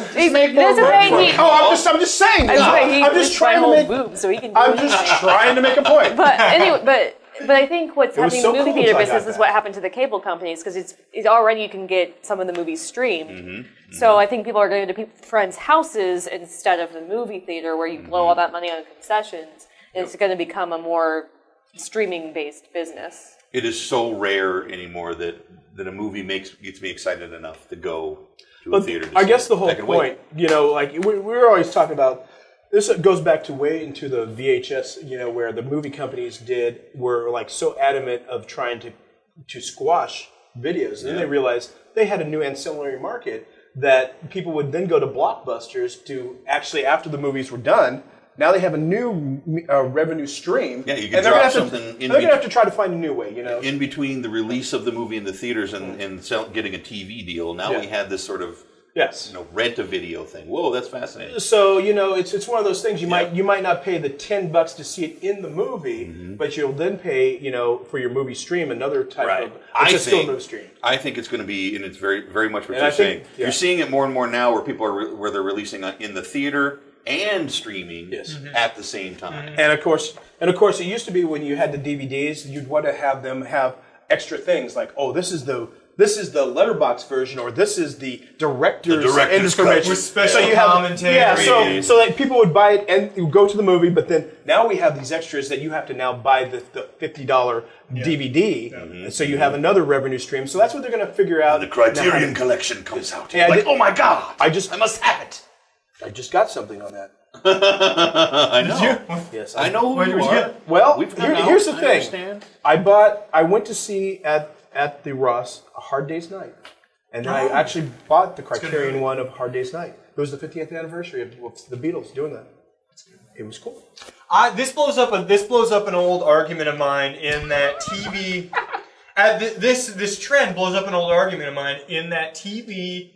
Speaker 5: I'm just saying.
Speaker 6: I'm just trying to make boobs so he can.
Speaker 5: I'm just trying to make a point.
Speaker 6: But anyway, but I think what's happening in the movie theater business is
Speaker 5: that.
Speaker 6: what happened to the cable companies because it's already you can get some of the movies streamed. Mm-hmm. So I think people are going to friends' houses instead of the movie theater where you blow all that money on concessions. It's going to become a more streaming-based business.
Speaker 1: It is so rare anymore that a movie gets me excited enough to go to a theater.
Speaker 5: I guess the whole point, we're always talking about. This goes back to way into the VHS, where the movie companies were like so adamant of trying to squash videos, and then they realized they had a new ancillary market that people would then go to Blockbusters to actually after the movies were done. Now they have a new revenue stream.
Speaker 1: Yeah, you can drop something in.
Speaker 5: They're going to have to try to find a new way,
Speaker 1: In between the release of the movie in the theaters and getting a TV deal, now we have this sort of rent a video thing. Whoa, that's fascinating.
Speaker 5: So it's one of those things you might not pay the $10 to see it in the movie, but you'll then pay for your movie stream another type of. It's still a movie stream.
Speaker 1: I think it's going to be, and it's very very much what you're saying. You're seeing it more and more now, where people are where they're releasing in the theater and streaming at the same time.
Speaker 5: And of course, it used to be when you had the DVDs, you'd want to have them have extra things like, this is the letterbox version, or this is the director's information
Speaker 3: with special commentary.
Speaker 5: So that people would buy it and go to the movie, but then now we have these extras that you have to now buy the $50 DVD, so you have another revenue stream. So that's what they're going to figure out.
Speaker 1: The Criterion Collection comes out. Oh my God! I must have it.
Speaker 5: I just got something on that.
Speaker 1: I know.
Speaker 5: Yes,
Speaker 1: I know who you are.
Speaker 5: Well, here's the thing. I went to see at the Ross A Hard Day's Night, and I actually bought the Criterion one of Hard Day's Night. It was the 50th anniversary of the Beatles doing that. It was cool.
Speaker 3: This blows up an old argument of mine in that TV. This trend blows up an old argument of mine in that TV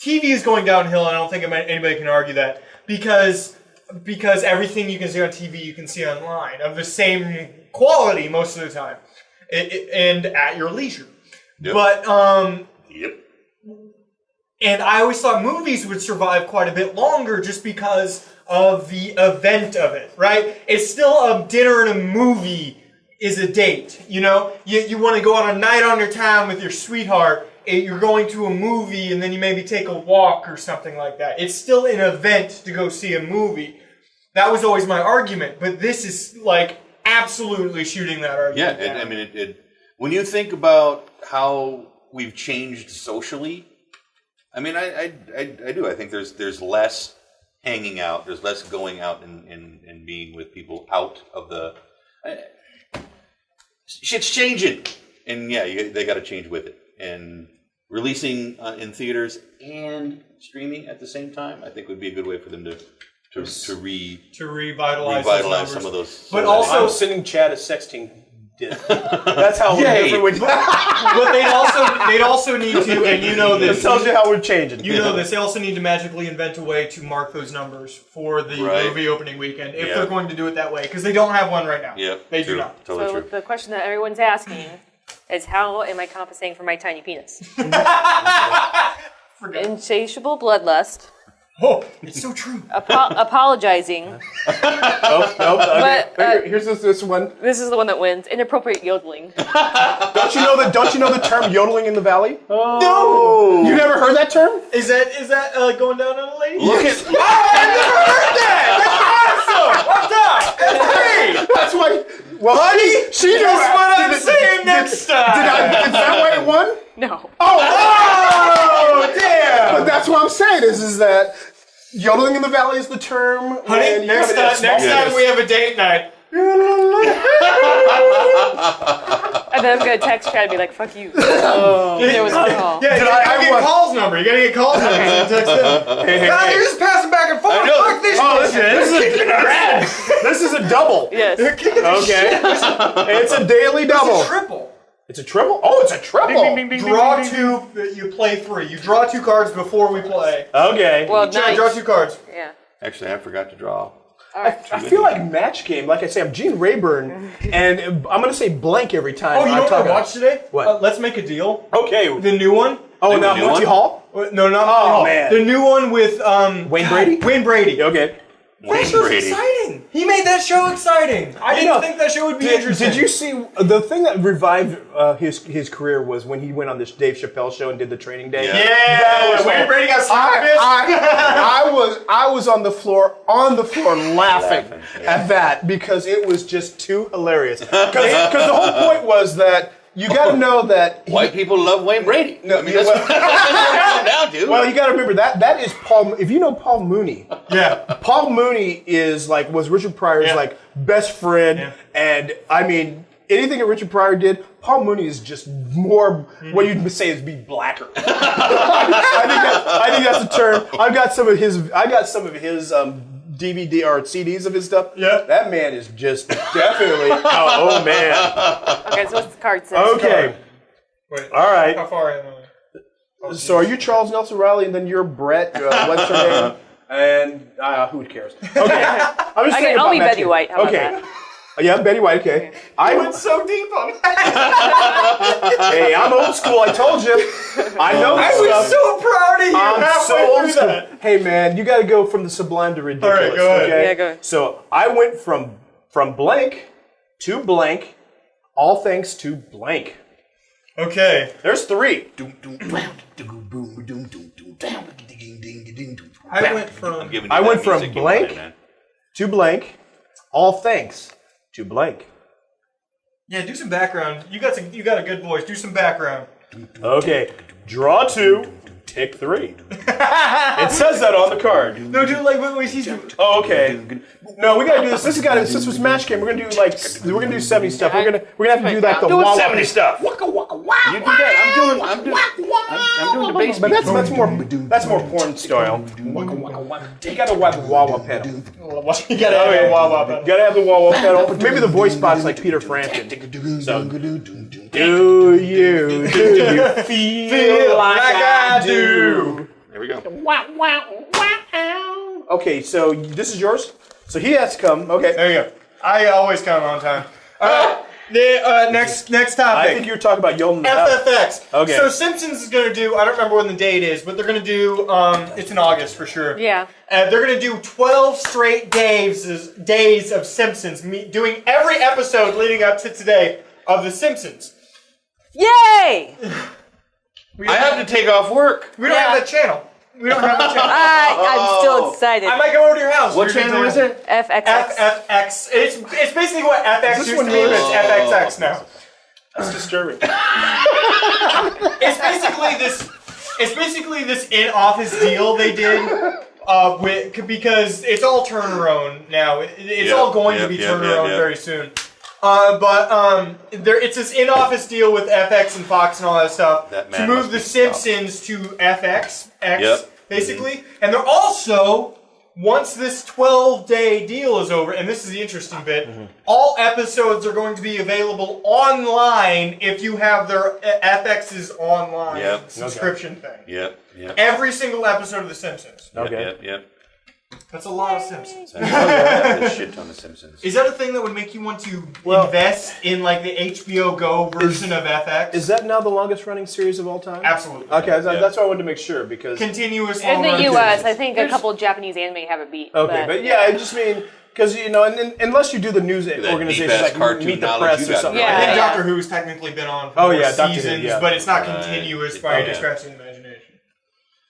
Speaker 3: is going downhill, and I don't think anybody can argue that because everything you can see on TV you can see online of the same quality most of the time, and at your leisure. Yep. But and I always thought movies would survive quite a bit longer just because of the event of it, right? It's still a dinner and a movie is a date, you want to go on a night on your town with your sweetheart. You're going to a movie and then you maybe take a walk or something like that. It's still an event to go see a movie. That was always my argument, but this is like absolutely shooting that argument down.
Speaker 1: When you think about how we've changed socially, I mean, I do. I think there's less hanging out. There's less going out and being with people out of the. Shit's changing, and they got to change with it. And releasing in theaters and streaming at the same time, I think would be a good way for them to revitalize some of those.
Speaker 3: But also,
Speaker 5: I'm sending Chad a sexting disc. That's how we're
Speaker 3: But they'd also need to, and you know this.
Speaker 5: It tells you how we're changing.
Speaker 3: You know this. They also need to magically invent a way to mark those numbers for the movie opening weekend if they're going to do it that way, because they don't have one right now.
Speaker 1: Yep,
Speaker 3: they do not.
Speaker 1: Totally
Speaker 6: so
Speaker 1: true.
Speaker 6: The question that everyone's asking is, how am I compensating for my tiny penis? Insatiable bloodlust.
Speaker 3: Oh, it's so true.
Speaker 6: Apologizing.
Speaker 5: Nope. Okay.
Speaker 6: But,
Speaker 5: here's this one.
Speaker 6: This is the one that wins. Inappropriate yodeling.
Speaker 5: Don't you know the term yodeling in the valley?
Speaker 3: No.
Speaker 5: You never heard that term?
Speaker 3: Is that going down on a lady?
Speaker 1: Look at.
Speaker 3: Oh, I never heard that. That's awesome. What's up? That's great.
Speaker 5: That's why. Well, honey, she knew
Speaker 3: Guess what I'm saying next time.
Speaker 5: Is that why it won?
Speaker 6: No.
Speaker 5: Oh, damn! But that's what I'm saying is that yodeling in the valley is the term.
Speaker 3: Honey, next time we have a date night.
Speaker 6: And then I'm going to text Chad and be like, fuck you. There was a call.
Speaker 3: Yeah, you gotta get Kaul's number. You gotta get Kaul's number and text him.
Speaker 5: Hey.
Speaker 3: You're just passing back and forth. Fuck this shit.
Speaker 5: This is a double.
Speaker 6: Yes.
Speaker 3: They're kicking the shit.
Speaker 5: It's a daily double.
Speaker 3: It's a triple.
Speaker 5: It's a triple? Oh, it's a triple.
Speaker 3: Draw two, you play three. You draw two cards before we play.
Speaker 5: Okay.
Speaker 6: Well, nice.
Speaker 3: Draw two cards.
Speaker 6: Yeah.
Speaker 1: Actually, I forgot to draw.
Speaker 5: I feel like match game. Like I say, I'm Gene Rayburn, and I'm going to say blank every time.
Speaker 3: Oh, you know what I watched today?
Speaker 5: What?
Speaker 3: Let's Make a Deal.
Speaker 5: Okay.
Speaker 3: The new one.
Speaker 5: Oh, now Monty Hall?
Speaker 3: No, not Monty Hall.
Speaker 5: Man.
Speaker 3: The new one with
Speaker 5: Wayne Brady?
Speaker 3: Wayne Brady.
Speaker 5: Okay.
Speaker 3: That show's exciting. He made that show exciting. I didn't think that show would be interesting.
Speaker 5: Did you see the thing that revived his career was when he went on this Dave Chappelle show and did the Training Day?
Speaker 3: Yeah. Wayne Brady got slapped.
Speaker 5: I was on the floor laughing at that because it was just too hilarious. Because the whole point was that you got to know that
Speaker 1: White people love Wayne Brady.
Speaker 5: No,
Speaker 1: I mean, that's what it comes down to.
Speaker 5: Well, you got to remember that is Paul. If you know Paul Mooney, Paul Mooney was Richard Pryor's like best friend, and I mean anything that Richard Pryor did, Paul Mooney is just more what you'd say is be blacker. I think that's the term. I got some of his DVD or CDs of his stuff.
Speaker 3: Yeah.
Speaker 5: That man is just definitely. oh man.
Speaker 6: Okay, so what's the card say?
Speaker 5: Okay.
Speaker 3: Wait.
Speaker 5: All right.
Speaker 3: How far am I?
Speaker 5: So are you Charles Nelson Riley, and then you're Brett? What's your name? And who cares? Okay. I'm just saying
Speaker 6: I'll
Speaker 5: about
Speaker 6: be
Speaker 5: Matt
Speaker 6: Betty
Speaker 5: King.
Speaker 6: White. How about
Speaker 5: Okay.
Speaker 6: that?
Speaker 5: Yeah, Betty White. Okay. I
Speaker 3: went so deep on that.
Speaker 5: Hey, I'm old school. I told you. I know this
Speaker 3: I was
Speaker 5: stuff.
Speaker 3: so proud of you.
Speaker 5: I'm so old
Speaker 3: through
Speaker 5: school.
Speaker 3: that.
Speaker 5: Hey man, you got to go from the sublime to ridiculous.
Speaker 3: All right, go ahead.
Speaker 5: Okay?
Speaker 6: Yeah, go ahead.
Speaker 5: So I went from blank to blank, all thanks to blank.
Speaker 3: Okay.
Speaker 5: There's three.
Speaker 3: I went from
Speaker 5: blank to blank, all thanks to blank.
Speaker 3: Yeah, do some background. You got a good voice. Do some background.
Speaker 5: Okay, draw two, take three. It says that on the card.
Speaker 3: No, do it like what he's doing.
Speaker 5: Oh, okay. No, we gotta do this. This was match game. We're gonna do 70 stuff. We're gonna have to do like the wah
Speaker 1: 70 stuff. You do that. I'm doing the bass.
Speaker 5: But that's more porn style. You gotta wah the wah pedal.
Speaker 3: You gotta have a wah pedal.
Speaker 5: Gotta have the wah pedal. Maybe the voice box like Peter Frampton. So, do you feel like I do?
Speaker 1: There we go.
Speaker 5: Okay, so this is yours. So he has to come. Okay.
Speaker 3: There you go. I always come on time. Next topic.
Speaker 5: I think you were talking about Yolan.
Speaker 3: FFX.
Speaker 5: Okay.
Speaker 3: So Simpsons is going to do, I don't remember when the date is, but they're going to do, it's in August for sure.
Speaker 6: Yeah.
Speaker 3: They're going to do 12 straight days of Simpsons, doing every episode leading up to today of The Simpsons.
Speaker 6: Yay!
Speaker 1: I have to take off work.
Speaker 3: We don't have that channel. We don't have that channel.
Speaker 6: I'm still excited.
Speaker 3: I might go over to your house.
Speaker 1: What channel is it?
Speaker 6: FXX.
Speaker 3: FFX. It's basically what FX used to be, but it's FXX now.
Speaker 5: That's disturbing.
Speaker 3: It's basically this It's basically this in-office deal they did because it's all Turner-owned now. It's all going to be Turner-owned very soon. It's this in-office deal with FX and Fox and all that stuff to move The Simpsons to FX, basically. And they're also, once this 12-day deal is over, and this is the interesting bit, all episodes are going to be available online if you have their FX's online subscription thing. Every single episode of The Simpsons. That's a lot of Simpsons.
Speaker 1: That's a shit ton of Simpsons.
Speaker 3: Is that a thing that would make you want to invest in like the HBO Go version of FX?
Speaker 5: Is that now the longest running series of all time?
Speaker 3: Absolutely.
Speaker 5: Okay, that's why I wanted to make sure because
Speaker 3: continuous.
Speaker 6: In the U.S., I think a couple of Japanese anime have a beat.
Speaker 5: Okay, but yeah, I just mean because and unless you do the news organizations like Meet the Press or something.
Speaker 3: I think Doctor Who's technically been on for seasons, but it's not continuous by any stretch of the imagination.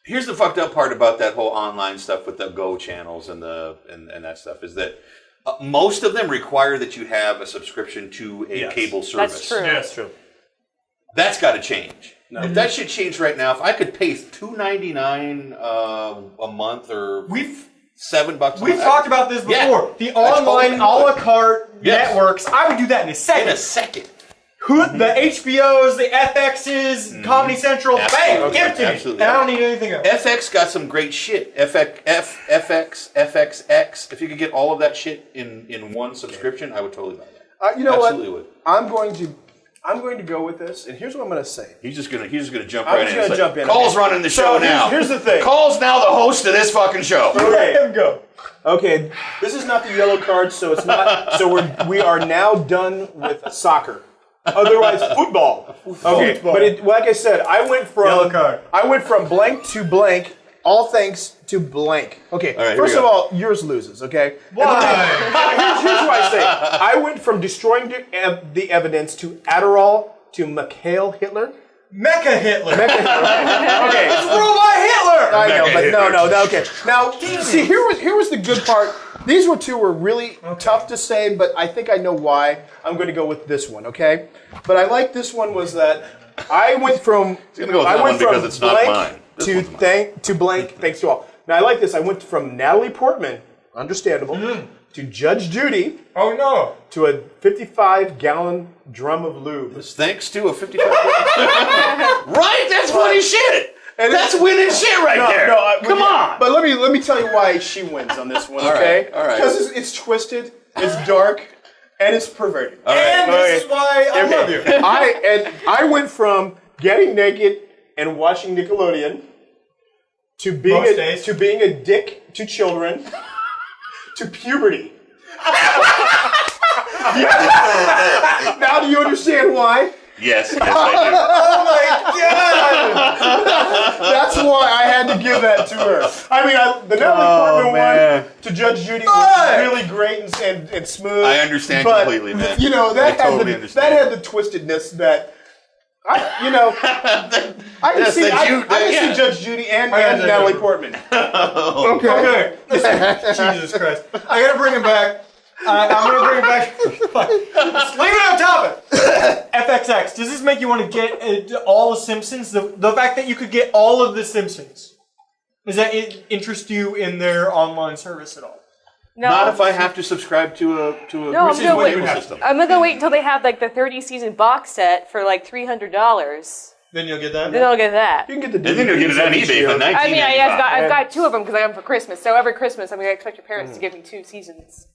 Speaker 1: Here's the fucked up part about that whole online stuff with the Go channels and that stuff is that most of them require that you have a subscription to a cable service.
Speaker 6: That's true.
Speaker 3: Yeah, that's true.
Speaker 1: That's got to change. No. If that should change right now, if I could pay $2.99 a month or $7 a month.
Speaker 3: We've talked about this before. The online a la carte networks, I would do that in a second.
Speaker 1: In a second.
Speaker 3: The HBOs, the FXs, Comedy Central, bang, give it to me. And I don't need anything else.
Speaker 1: FX got some great shit. FX, FXX. If you could get all of that shit in one subscription, I would totally buy that.
Speaker 5: You know
Speaker 1: Absolutely
Speaker 5: what?
Speaker 1: Would.
Speaker 5: I'm going to go with this, and here's what I'm going to say.
Speaker 1: He's just gonna jump right in.
Speaker 5: I'm just going to jump in.
Speaker 1: Cole's running the show now.
Speaker 5: Here's the thing.
Speaker 1: Cole's now the host of this fucking show.
Speaker 5: Okay.
Speaker 3: Let him go.
Speaker 5: Okay, this is not the yellow card, so it's not. So we are now done with soccer. Otherwise, football. Okay, but like I said, I went from blank to blank, all thanks to blank. Okay,
Speaker 1: right,
Speaker 5: first of all, yours loses. Okay,
Speaker 3: why?
Speaker 5: Here's what I say. I went from destroying the evidence to Adderall to Mikhail Hitler.
Speaker 3: Mecha Hitler.
Speaker 5: Okay,
Speaker 3: it's Robot Hitler.
Speaker 5: I know, but no. Okay, now see, here was the good part. These two were really tough to say, but I think I know why. I'm going to go with this one, okay? But I like this one was that I went from
Speaker 1: because it's not mine.
Speaker 5: To blank, thanks to all. Now I like this. I went from Natalie Portman, understandable, to Judge Judy.
Speaker 3: Oh no!
Speaker 5: To a 55-gallon drum of lube.
Speaker 1: Thanks to a 55. Right? That's funny shit. And that's winning shit right there. Come on.
Speaker 5: But let me tell you why she wins on this one, okay?
Speaker 1: All right.
Speaker 5: Because it's twisted, it's dark, and it's perverted.
Speaker 3: And this is why I love you.
Speaker 5: I went from getting naked and watching Nickelodeon to being a dick to children to puberty. Now do you understand why?
Speaker 1: Yes, I do.
Speaker 3: Oh my god!
Speaker 5: That's why I had to give that to her. I mean, the Natalie Portman one to Judge Judy was really great and smooth.
Speaker 1: I understand completely, man.
Speaker 5: You know, that had the twistedness that I can see Judge Judy and Natalie Portman.
Speaker 3: Okay. Jesus Christ! I gotta bring him back. I'm going to bring it back. Leave it on topic. FXX. Does this make you want to get all the Simpsons? The fact that you could get all of the Simpsons. Does that interest you in their online service at all?
Speaker 6: No.
Speaker 1: Not if I have to subscribe to a
Speaker 6: no,
Speaker 1: system.
Speaker 6: I'm going to wait until they have like the 30-season box set for like $300.
Speaker 3: Then you'll get that?
Speaker 6: Then I'll get that.
Speaker 5: You can get the
Speaker 1: then you'll get it on eBay for $19.95.
Speaker 6: I mean, I've got two of them because I got them for Christmas. So every Christmas, I'm going to expect your parents to give me 2 seasons.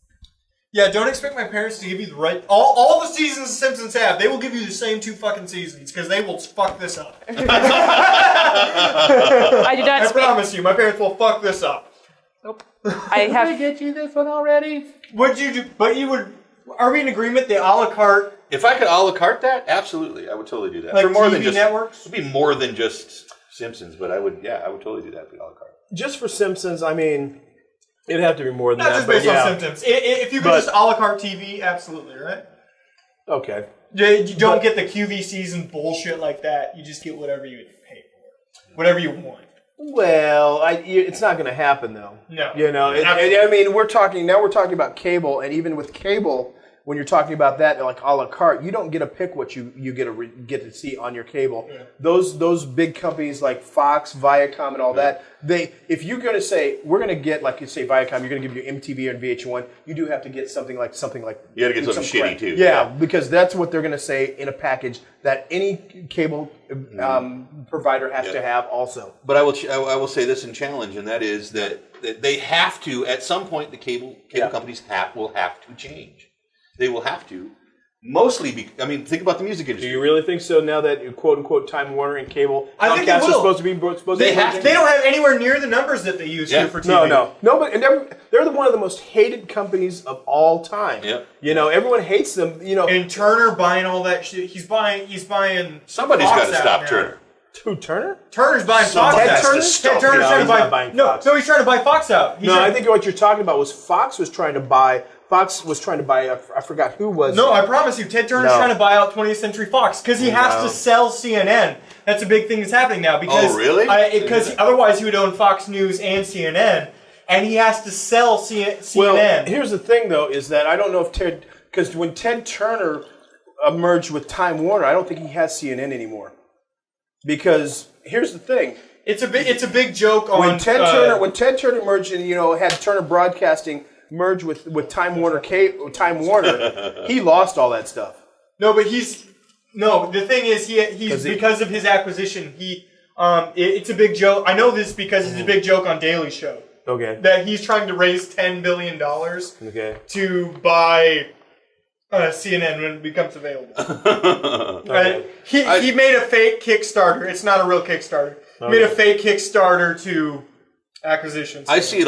Speaker 3: Yeah, don't expect my parents to give you the right... All the seasons the Simpsons have, they will give you the same 2 fucking seasons, because they will fuck this up.
Speaker 6: I do not
Speaker 3: I promise you, my parents will fuck this up.
Speaker 6: Nope. I have...
Speaker 1: Did I get you this one already?
Speaker 3: What'd you do? But you would... Are we in agreement, the a la carte...
Speaker 1: If I could a la carte that, absolutely, I would totally do that.
Speaker 3: Like
Speaker 1: for more
Speaker 3: TV
Speaker 1: than just
Speaker 3: networks?
Speaker 1: It would be more than just Simpsons, but I would totally do that for a la carte.
Speaker 5: Just for Simpsons, I mean... It'd have to be more than
Speaker 3: Not
Speaker 5: that.
Speaker 3: just based on Simpsons. If you could just a la carte TV, absolutely, right?
Speaker 5: Okay.
Speaker 3: You don't get the QV season bullshit like that. You just get whatever you pay for. Whatever you want.
Speaker 5: Well, it's not going to happen, though.
Speaker 3: No.
Speaker 5: I mean, we're talking about cable, and even with cable, when you're talking about that, like a la carte, you don't get to pick what you get to see on your cable. Yeah. Those big companies like Fox, Viacom, and all that, if you're going to say we're going to get, like you say, Viacom, you're going to give you MTV or VH1, you do have to get something like
Speaker 1: you got to get something shitty too.
Speaker 5: Yeah, because that's what they're going to say in a package that any cable provider has to have also.
Speaker 1: But I will say this in challenge, and that is that they have to, at some point, the cable companies will have to change. They will have to. Mostly, think about the music industry.
Speaker 5: Do you really think so? Now that quote unquote Time Warner and cable,
Speaker 3: I think they will.
Speaker 5: Supposed to be.
Speaker 3: They don't have anywhere near the numbers that they used to for TV.
Speaker 5: No. But they're one of the most hated companies of all time.
Speaker 1: Yep.
Speaker 5: Everyone hates them.
Speaker 3: And Turner buying all that shit. He's buying.
Speaker 1: Somebody's got to stop Turner.
Speaker 5: Who, Turner?
Speaker 3: Turner's buying Fox out. Ted Turner's trying to buy. No, he's trying to buy Fox out.
Speaker 5: I think what you're talking about was Fox was trying to buy. I forgot who was.
Speaker 3: No, I promise you, Ted Turner's trying to buy out 20th Century Fox because he has to sell CNN. That's a big thing that's happening now. Because,
Speaker 1: oh, really?
Speaker 3: Because otherwise he would own Fox News and CNN, and he has to sell CNN.
Speaker 5: Well, here's the thing, though, is that I don't know if because when Ted Turner merged with Time Warner, I don't think he has CNN anymore. Because here's the thing.
Speaker 3: It's a big joke on
Speaker 5: when Ted Turner merged and had Turner Broadcasting merge with Time Warner. He lost all that stuff.
Speaker 3: No, but the thing is he's because of his acquisition. It's a big joke. I know this because it's a big joke on Daily Show.
Speaker 5: Okay.
Speaker 3: That he's trying to raise $10 billion to buy CNN when it becomes available. Okay. He made a fake Kickstarter. It's not a real Kickstarter. He made a fake Kickstarter to acquisitions.
Speaker 1: I see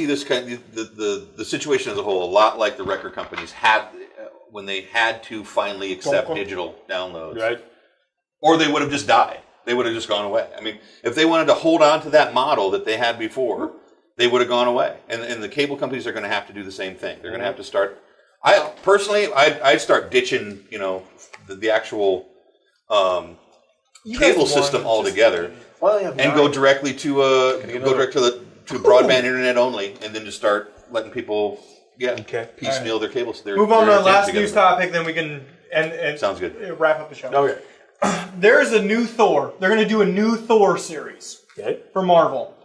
Speaker 1: this kind of, the situation as a whole a lot like the record companies had when they had to finally accept digital downloads.
Speaker 5: Right.
Speaker 1: Or they would have just died. They would have just gone away. If they wanted to hold on to that model that they had before, they would have gone away. And the cable companies are going to have to do the same thing. They're going to have to start. I'd start ditching, the actual cable system altogether. And go directly to broadband internet only, and then just start letting people piecemeal their cables.
Speaker 3: Move on to the last news topic, then we can
Speaker 1: sounds good.
Speaker 3: Wrap up the show.
Speaker 5: Okay.
Speaker 3: There's a new Thor. They're going to do a new Thor series for Marvel.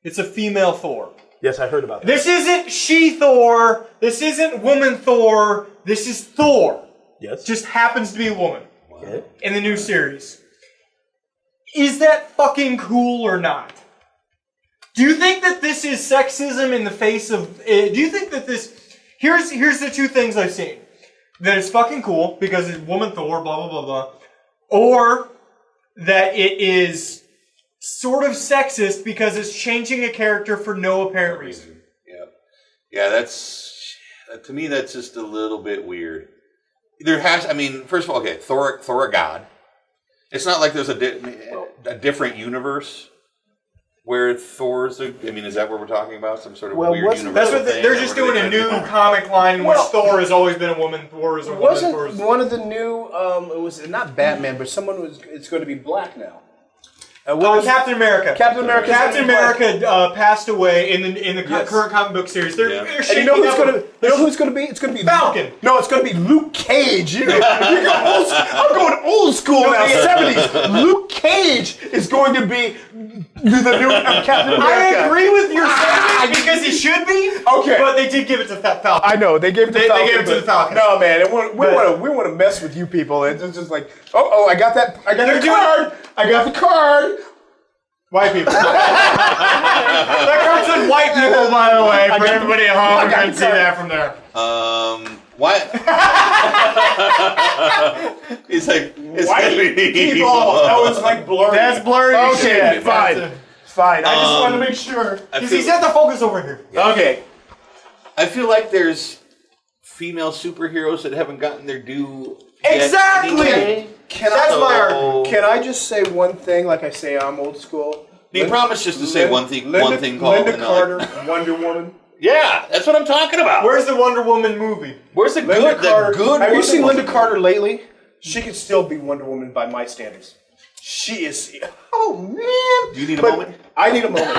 Speaker 3: It's a female Thor.
Speaker 5: Yes, I heard about that.
Speaker 3: This isn't she-Thor. This isn't woman Thor. This is Thor.
Speaker 5: Yes.
Speaker 3: Just happens to be a woman in the new series. Is that fucking cool or not? Do you think that this is sexism in the face of... do you think that this... Here's the two things I've seen. That it's fucking cool because it's woman Thor, blah, blah, blah, blah. Or that it is sort of sexist because it's changing a character for no apparent reason.
Speaker 1: Yeah, to me, that's just a little bit weird. First of all, Thor a god. It's not like there's a different universe where Thor's is that what we're talking about? Some sort of weird universe?
Speaker 3: That's what they're just doing a new comic line in which Thor has always been a woman, Thor is a woman.
Speaker 5: Wasn't one of the new, it was not Batman, but it's going to be black now.
Speaker 3: Captain America.
Speaker 5: Captain
Speaker 3: America passed away in the current comic book series. They're
Speaker 5: you know who's going to be? It's going to be
Speaker 3: Falcon.
Speaker 5: No, it's going to be Luke Cage. I'm going old school now. 70s. Luke Cage is going to be the new Captain America.
Speaker 3: I agree with your sentiment because he should be.
Speaker 5: Okay,
Speaker 3: but they did give it to Falcon.
Speaker 5: I know they gave it to Falcon.
Speaker 3: They gave it to the Falcon.
Speaker 5: No, man, we want to mess with you people. It's just like, I got that. I got the card. I got the card.
Speaker 3: White people. That card said white people, by the way, for everybody at home who couldn't see that from there.
Speaker 1: What? It's like
Speaker 5: white people. That was like blurry.
Speaker 3: That's blurry.
Speaker 5: Okay, fine. I just wanted to make sure.
Speaker 3: He's got the focus over here.
Speaker 5: Yeah. Okay.
Speaker 1: I feel like there's female superheroes that haven't gotten their due.
Speaker 3: Exactly.
Speaker 5: Can I just say one thing? Like I say, I'm old school.
Speaker 1: You promise just to say one thing.
Speaker 5: Linda Carter, Wonder Woman.
Speaker 1: Yeah, that's what I'm talking about.
Speaker 3: Where's the Wonder Woman movie?
Speaker 1: Where's the
Speaker 5: good? Have you seen Linda
Speaker 1: Woman?
Speaker 5: Carter lately? She can still be Wonder Woman by my standards. She is. Oh man!
Speaker 1: Do you need a moment?
Speaker 5: I need a moment.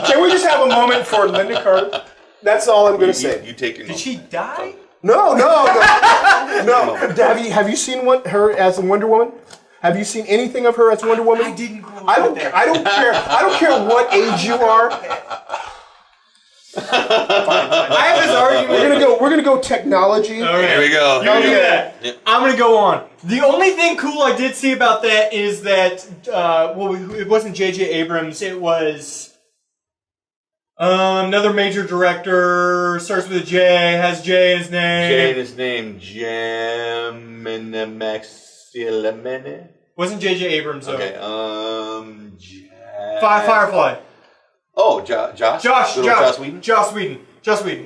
Speaker 5: Can we just have a moment for Linda Carter? That's all I'm going to say.
Speaker 1: You take your.
Speaker 3: Did she die?
Speaker 5: No. Have you seen her as Wonder Woman? Have you seen anything of her as Wonder Woman?
Speaker 3: I didn't grow up
Speaker 5: I don't
Speaker 3: with that.
Speaker 5: I don't care. I don't care what age you are.
Speaker 3: I have this argument.
Speaker 5: We're gonna go technology.
Speaker 3: Okay.
Speaker 1: Here we go.
Speaker 3: Don't do
Speaker 1: Here we go.
Speaker 3: that.
Speaker 1: Yeah.
Speaker 3: I'm gonna go on. The only thing cool I did see about that is that it wasn't J.J. Abrams. It was another major director. Starts with a J. Has J in his name.
Speaker 1: J in his name. Jam.
Speaker 3: Wasn't J.J. Abrams though.
Speaker 1: Okay.
Speaker 3: Firefly.
Speaker 1: Oh, Josh.
Speaker 3: Josh
Speaker 1: Whedon.
Speaker 3: Joss Whedon.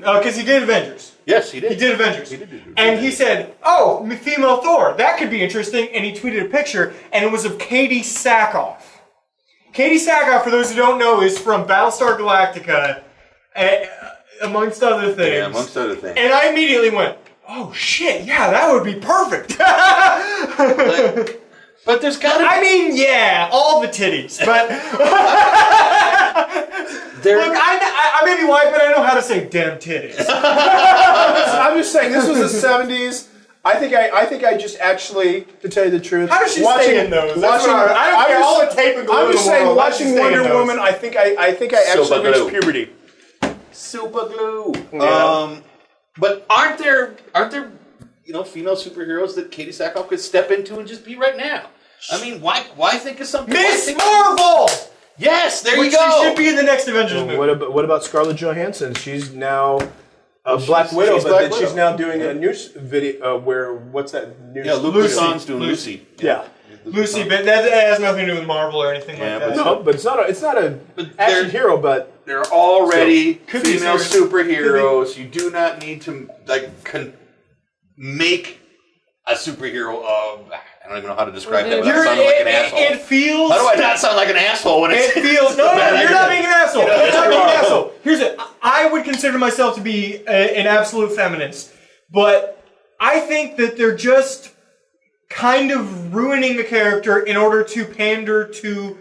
Speaker 3: Because he did Avengers.
Speaker 1: Yes, he did.
Speaker 3: He did Avengers.
Speaker 1: He did.
Speaker 3: And he said, "Oh, female Thor. That could be interesting." And he tweeted a picture, and it was of Katie Sackhoff. Katie Sackhoff, for those who don't know, is from Battlestar Galactica, amongst other things.
Speaker 1: Yeah, amongst other things.
Speaker 3: And I immediately went, "Oh shit, yeah, that would be perfect."
Speaker 1: But there's gotta be...
Speaker 3: I mean, yeah, all the titties, but look, I may be white, but I know how to say damn titties.
Speaker 5: I'm just saying, this was the '70s. I think I just actually, to tell you the truth,
Speaker 3: How does she stay in those? That's what I don't care. All the tape and glue
Speaker 5: I'm
Speaker 3: in
Speaker 5: just
Speaker 3: the
Speaker 5: saying,
Speaker 3: world, how does she
Speaker 5: watching
Speaker 3: stay in
Speaker 5: Wonder
Speaker 3: those?
Speaker 5: Woman, I think I actually
Speaker 1: Super
Speaker 5: reached
Speaker 1: glue.
Speaker 5: puberty.
Speaker 1: Super glue.
Speaker 5: Yeah.
Speaker 1: But aren't there female superheroes that Katie Sackhoff could step into and just be right now? I mean, why think of something?
Speaker 3: Miss Marvel!
Speaker 1: Yes, there
Speaker 3: Which
Speaker 1: you go.
Speaker 3: she should be in the next Avengers movie.
Speaker 5: What about Scarlett Johansson? She's now Black Widow,
Speaker 1: she's
Speaker 5: but
Speaker 1: Black
Speaker 5: then
Speaker 1: Widow.
Speaker 5: she's now doing a news video what's that news?
Speaker 1: Yeah, Luke Besson's doing Lucy.
Speaker 5: Yeah.
Speaker 3: Lucy, but that has nothing to do with Marvel or anything
Speaker 1: Yeah,
Speaker 3: like that.
Speaker 5: No, but it's not a
Speaker 1: But
Speaker 5: action
Speaker 1: they're-
Speaker 5: hero, but
Speaker 1: They're already
Speaker 3: Could be
Speaker 1: female
Speaker 3: serious.
Speaker 1: superheroes. You do not need to make a superhero of. I don't even know how to describe that without sounding like an asshole.
Speaker 3: It feels.
Speaker 1: How do I not sound like an asshole when
Speaker 3: It feels. No, you're not being an asshole.
Speaker 1: You know,
Speaker 3: You're not being an
Speaker 1: wrong.
Speaker 3: asshole. Here's it. I would consider myself to be an absolute feminist, but I think that they're just kind of ruining the character in order to pander to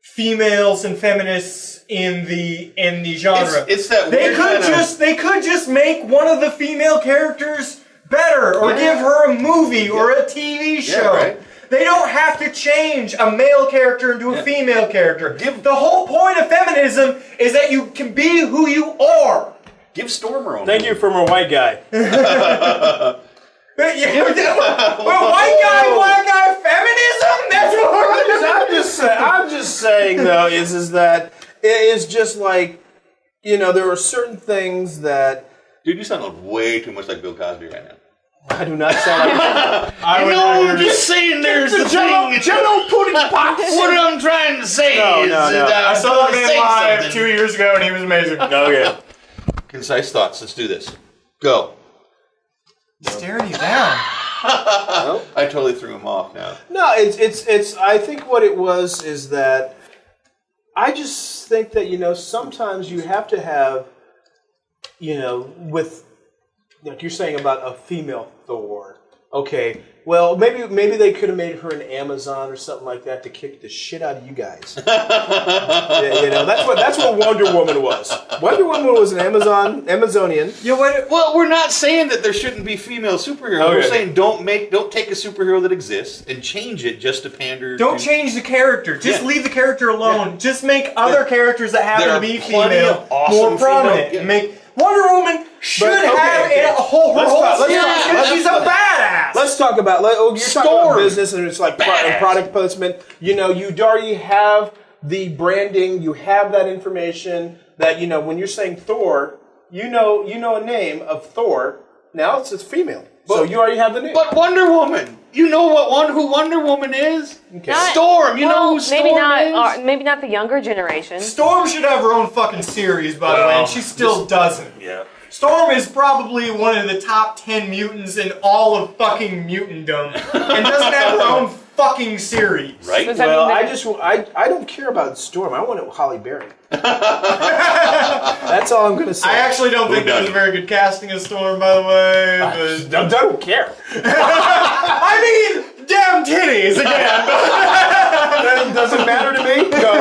Speaker 3: females and feminists in the genre.
Speaker 1: It's that
Speaker 3: They
Speaker 1: weird
Speaker 3: could
Speaker 1: kind of-
Speaker 3: they could just make one of the female characters better, or give her a movie or a TV show.
Speaker 1: right.
Speaker 3: They don't have to change a male character into a female character. The whole point of feminism is that you can be who you are.
Speaker 1: Give Storm her own.
Speaker 5: thank you from a white guy.
Speaker 3: Well, white guy, black guy, feminism? That's what
Speaker 5: I'm just saying though is that it is just like, there are certain things that
Speaker 1: Dude, you sound way too much like Bill Cosby right now.
Speaker 5: I do not sound like
Speaker 1: I'm just saying there's the thing.
Speaker 5: Jello pudding box.
Speaker 1: What I'm trying to say
Speaker 5: No,
Speaker 1: is
Speaker 5: no, no.
Speaker 1: that
Speaker 3: I saw the
Speaker 1: I'm
Speaker 3: man
Speaker 1: saying
Speaker 3: live
Speaker 1: something.
Speaker 3: 2 years ago, and he was amazing.
Speaker 5: Okay.
Speaker 1: Concise thoughts. Let's do this. Go.
Speaker 3: Staring you down.
Speaker 1: I totally threw him off now.
Speaker 5: No, it's I think what it was is that I just think that sometimes you have to have with like you're saying about a female Thor. Okay, well maybe they could have made her an Amazon or something like that to kick the shit out of you guys. Yeah, that's what Wonder Woman was. Wonder Woman was an Amazonian.
Speaker 1: Well, we're not saying that there shouldn't be female superheroes.
Speaker 5: Okay.
Speaker 1: We're saying don't take a superhero that exists and change it just to pander.
Speaker 3: Don't
Speaker 1: to,
Speaker 3: change the character. Just
Speaker 1: Yeah.
Speaker 3: leave the character alone. Just make other characters that happen
Speaker 1: There
Speaker 3: to
Speaker 1: are
Speaker 3: be
Speaker 1: plenty
Speaker 3: female
Speaker 1: of awesome
Speaker 3: more
Speaker 1: female-
Speaker 3: prominent.
Speaker 1: yeah.
Speaker 3: Make Wonder Woman should
Speaker 5: okay,
Speaker 3: have
Speaker 5: okay.
Speaker 3: her whole
Speaker 5: Let's
Speaker 3: series
Speaker 5: talk-
Speaker 3: because she's a badass.
Speaker 5: Let's talk about you're talking about
Speaker 1: Storm.
Speaker 5: business and it's like
Speaker 1: Badass.
Speaker 5: product placement. You already have the branding. You have that information that when you're saying Thor, you know a name of Thor. Now it's female, so you already have the name.
Speaker 1: But Wonder Woman, who Wonder Woman is?
Speaker 5: Okay.
Speaker 1: Storm, know who Storm is?
Speaker 6: Maybe not the younger generation.
Speaker 3: Storm should have her own fucking series, by the way, and she still doesn't.
Speaker 1: Yeah.
Speaker 3: Storm is probably one of the top 10 mutants in all of fucking mutantdom, and doesn't have her own fucking series.
Speaker 1: Right?
Speaker 6: Does that
Speaker 5: Well,
Speaker 6: mean
Speaker 5: I
Speaker 6: that-
Speaker 5: I don't care about Storm. I want it Holly Berry. That's all I'm gonna say.
Speaker 3: I actually don't think that was a very good casting of Storm, by the way. But
Speaker 5: I don't care.
Speaker 3: I mean, damn titties again.
Speaker 5: Does it matter to me? No.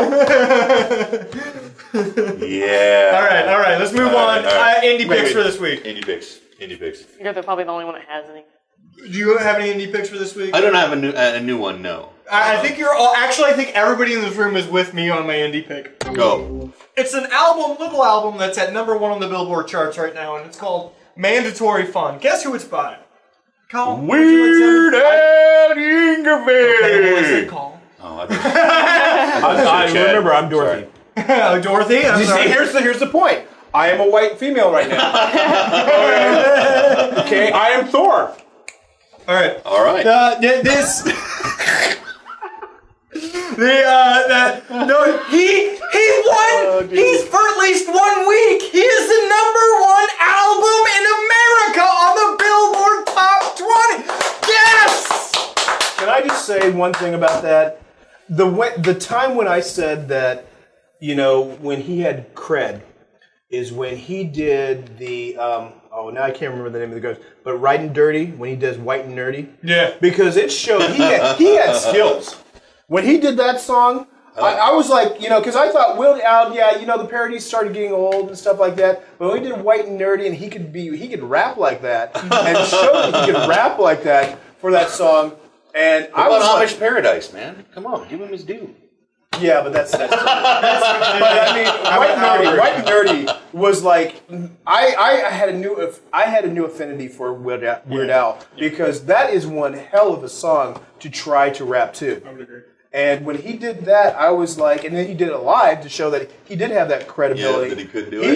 Speaker 1: Yeah.
Speaker 3: All right. Let's move on.
Speaker 1: All right.
Speaker 3: Indie picks for this week.
Speaker 1: Indie picks. Indie picks.
Speaker 6: You're probably the only one that has any.
Speaker 3: Do you have any indie picks for this week?
Speaker 1: I don't have a new one. No.
Speaker 3: I think you're all. Actually, I think everybody in this room is with me on my indie pick.
Speaker 1: Go.
Speaker 3: It's an little album that's at #1 on the Billboard charts right now, and it's called Mandatory Fun. Guess who it's by? Kaul.
Speaker 2: Weird Al Yankovic.
Speaker 3: Okay, well, I said Kaul.
Speaker 1: Oh, I
Speaker 2: remember, I'm Dorothy.
Speaker 3: Dorothy. I'm sorry.
Speaker 2: Here's the point. I am a white female right now. Okay, I am Thor.
Speaker 3: All right.
Speaker 1: All right.
Speaker 3: This. He won. He's for at least 1 week. He is the #1 album in America on the Billboard Top 20. Yes.
Speaker 5: Can I just say one thing about that? The time when I said that, when he had cred, is when he did the now I can't remember the name of the ghost, but Right and Dirty, when he does White and Nerdy.
Speaker 3: Yeah.
Speaker 5: Because it showed he had skills. When he did that song, I was like, because I thought Weird Al, the parodies started getting old and stuff like that. But when he did White and Nerdy and he could rap like that and showed that he could rap like that for that song. And
Speaker 1: I was Amish Paradise, man. Come on, give him his due.
Speaker 5: Yeah, but that's but I mean, White and Nerdy was like I had a new affinity for Weird Al because that is one hell of a song to try to rap to.
Speaker 3: I would agree.
Speaker 5: And when he did that, I was like, and then he did it live to show that he did have that credibility.
Speaker 1: Yeah, that he could do it.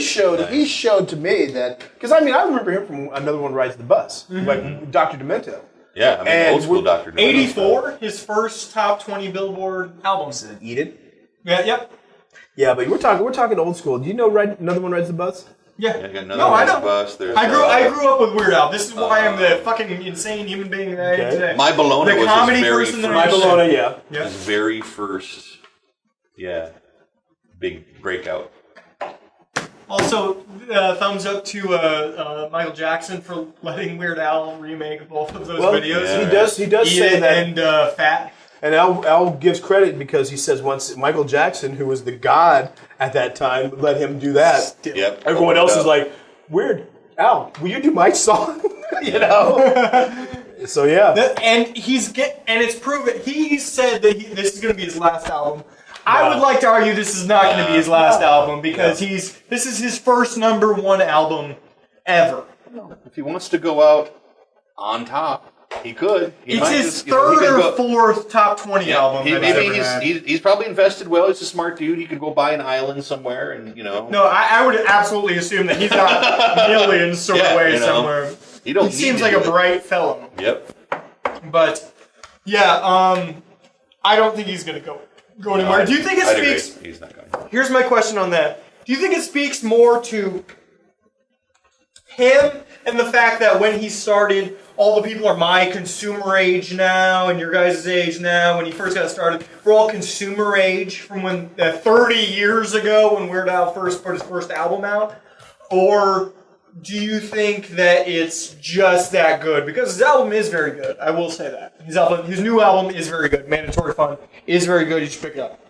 Speaker 5: He showed to me that because I remember him from Another One Rides the Bus, like Dr. Demento.
Speaker 1: Yeah, I mean, old school Dr. Demento.
Speaker 3: 84, his first top 20 Billboard album.
Speaker 5: Eat It.
Speaker 3: Yeah. Yep.
Speaker 5: Yeah, but we're talking old school. Do you know Another One Rides the Bus?
Speaker 3: Yeah.
Speaker 1: I got Another One Rides the Bus.
Speaker 3: I grew up with Weird Al. This is why I'm the fucking insane human being that I am today.
Speaker 1: My Bologna was
Speaker 3: comedy
Speaker 1: his very
Speaker 3: person
Speaker 1: first.
Speaker 3: that I
Speaker 5: Bologna, yeah.
Speaker 1: His very first, big breakout.
Speaker 3: Also, thumbs up to Michael Jackson for letting Weird Al remake both of those videos.
Speaker 5: Yeah. He does say that.
Speaker 3: And Fat.
Speaker 5: And Al gives credit because he says once Michael Jackson, who was the god at that time, let him do that.
Speaker 1: Yep.
Speaker 5: Everyone else is like, weird. Al, will you do my song? So yeah.
Speaker 3: And it's proven. He said that this is going to be his last album. I would like to argue this is not going to be his last album because this is his first #1 album ever.
Speaker 1: If he wants to go out on top, he could.
Speaker 3: It's his third or fourth top 20 album.
Speaker 1: He's probably invested well. He's a smart dude. He could go buy an island somewhere, and
Speaker 3: No, I would absolutely assume that he's got millions stored away somewhere.
Speaker 1: He
Speaker 3: seems like a bright fellow.
Speaker 1: Yep.
Speaker 3: But I don't think he's going to go anywhere. Do you think it speaks?
Speaker 1: He's not going.
Speaker 3: Here's my question on that. Do you think it speaks more to him and the fact that when he started, all the people are my consumer age now and your guys' age now? When he first got started, we're all consumer age from when 30 years ago when Weird Al first put his first album out? Or do you think that it's just that good? Because his album is very good. I will say that. His new album is very good. Mandatory Fun is very good. You should pick it up.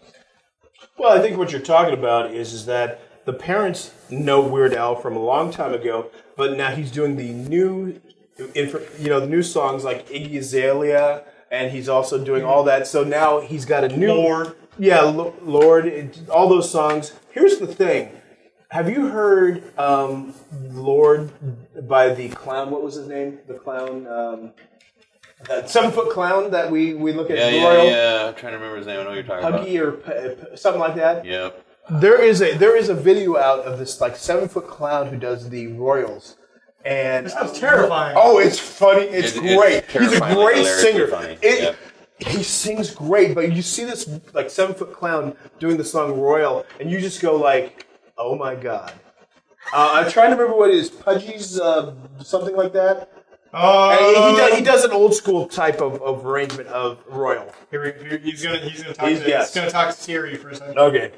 Speaker 5: Well, I think what you're talking about is that the parents know Weird Al from a long time ago, but now he's doing the new, the new songs like Iggy Azalea, and he's also doing all that. So now he's got a new
Speaker 3: Lord.
Speaker 5: Yeah, Lord, all those songs. Here's the thing. Have you heard Lord by the clown? What was his name? The clown, that 7-foot clown that we look at.
Speaker 1: Yeah. I'm trying to remember his name. I know what you're talking about.
Speaker 5: Huggy or something like that.
Speaker 1: Yep.
Speaker 5: There is a video out of this 7-foot clown who does the Royals. And
Speaker 3: this sounds terrifying.
Speaker 5: Oh, it's funny. It's great. He's a great singer.
Speaker 1: Funny.
Speaker 5: He sings great, but you see this 7-foot clown doing the song Royal, and you just go like, oh my God. I'm trying to remember what it is. Pudgy's something like that. He does an old school type of arrangement of Royal.
Speaker 3: He's gonna talk to Siri for a second.
Speaker 5: Okay.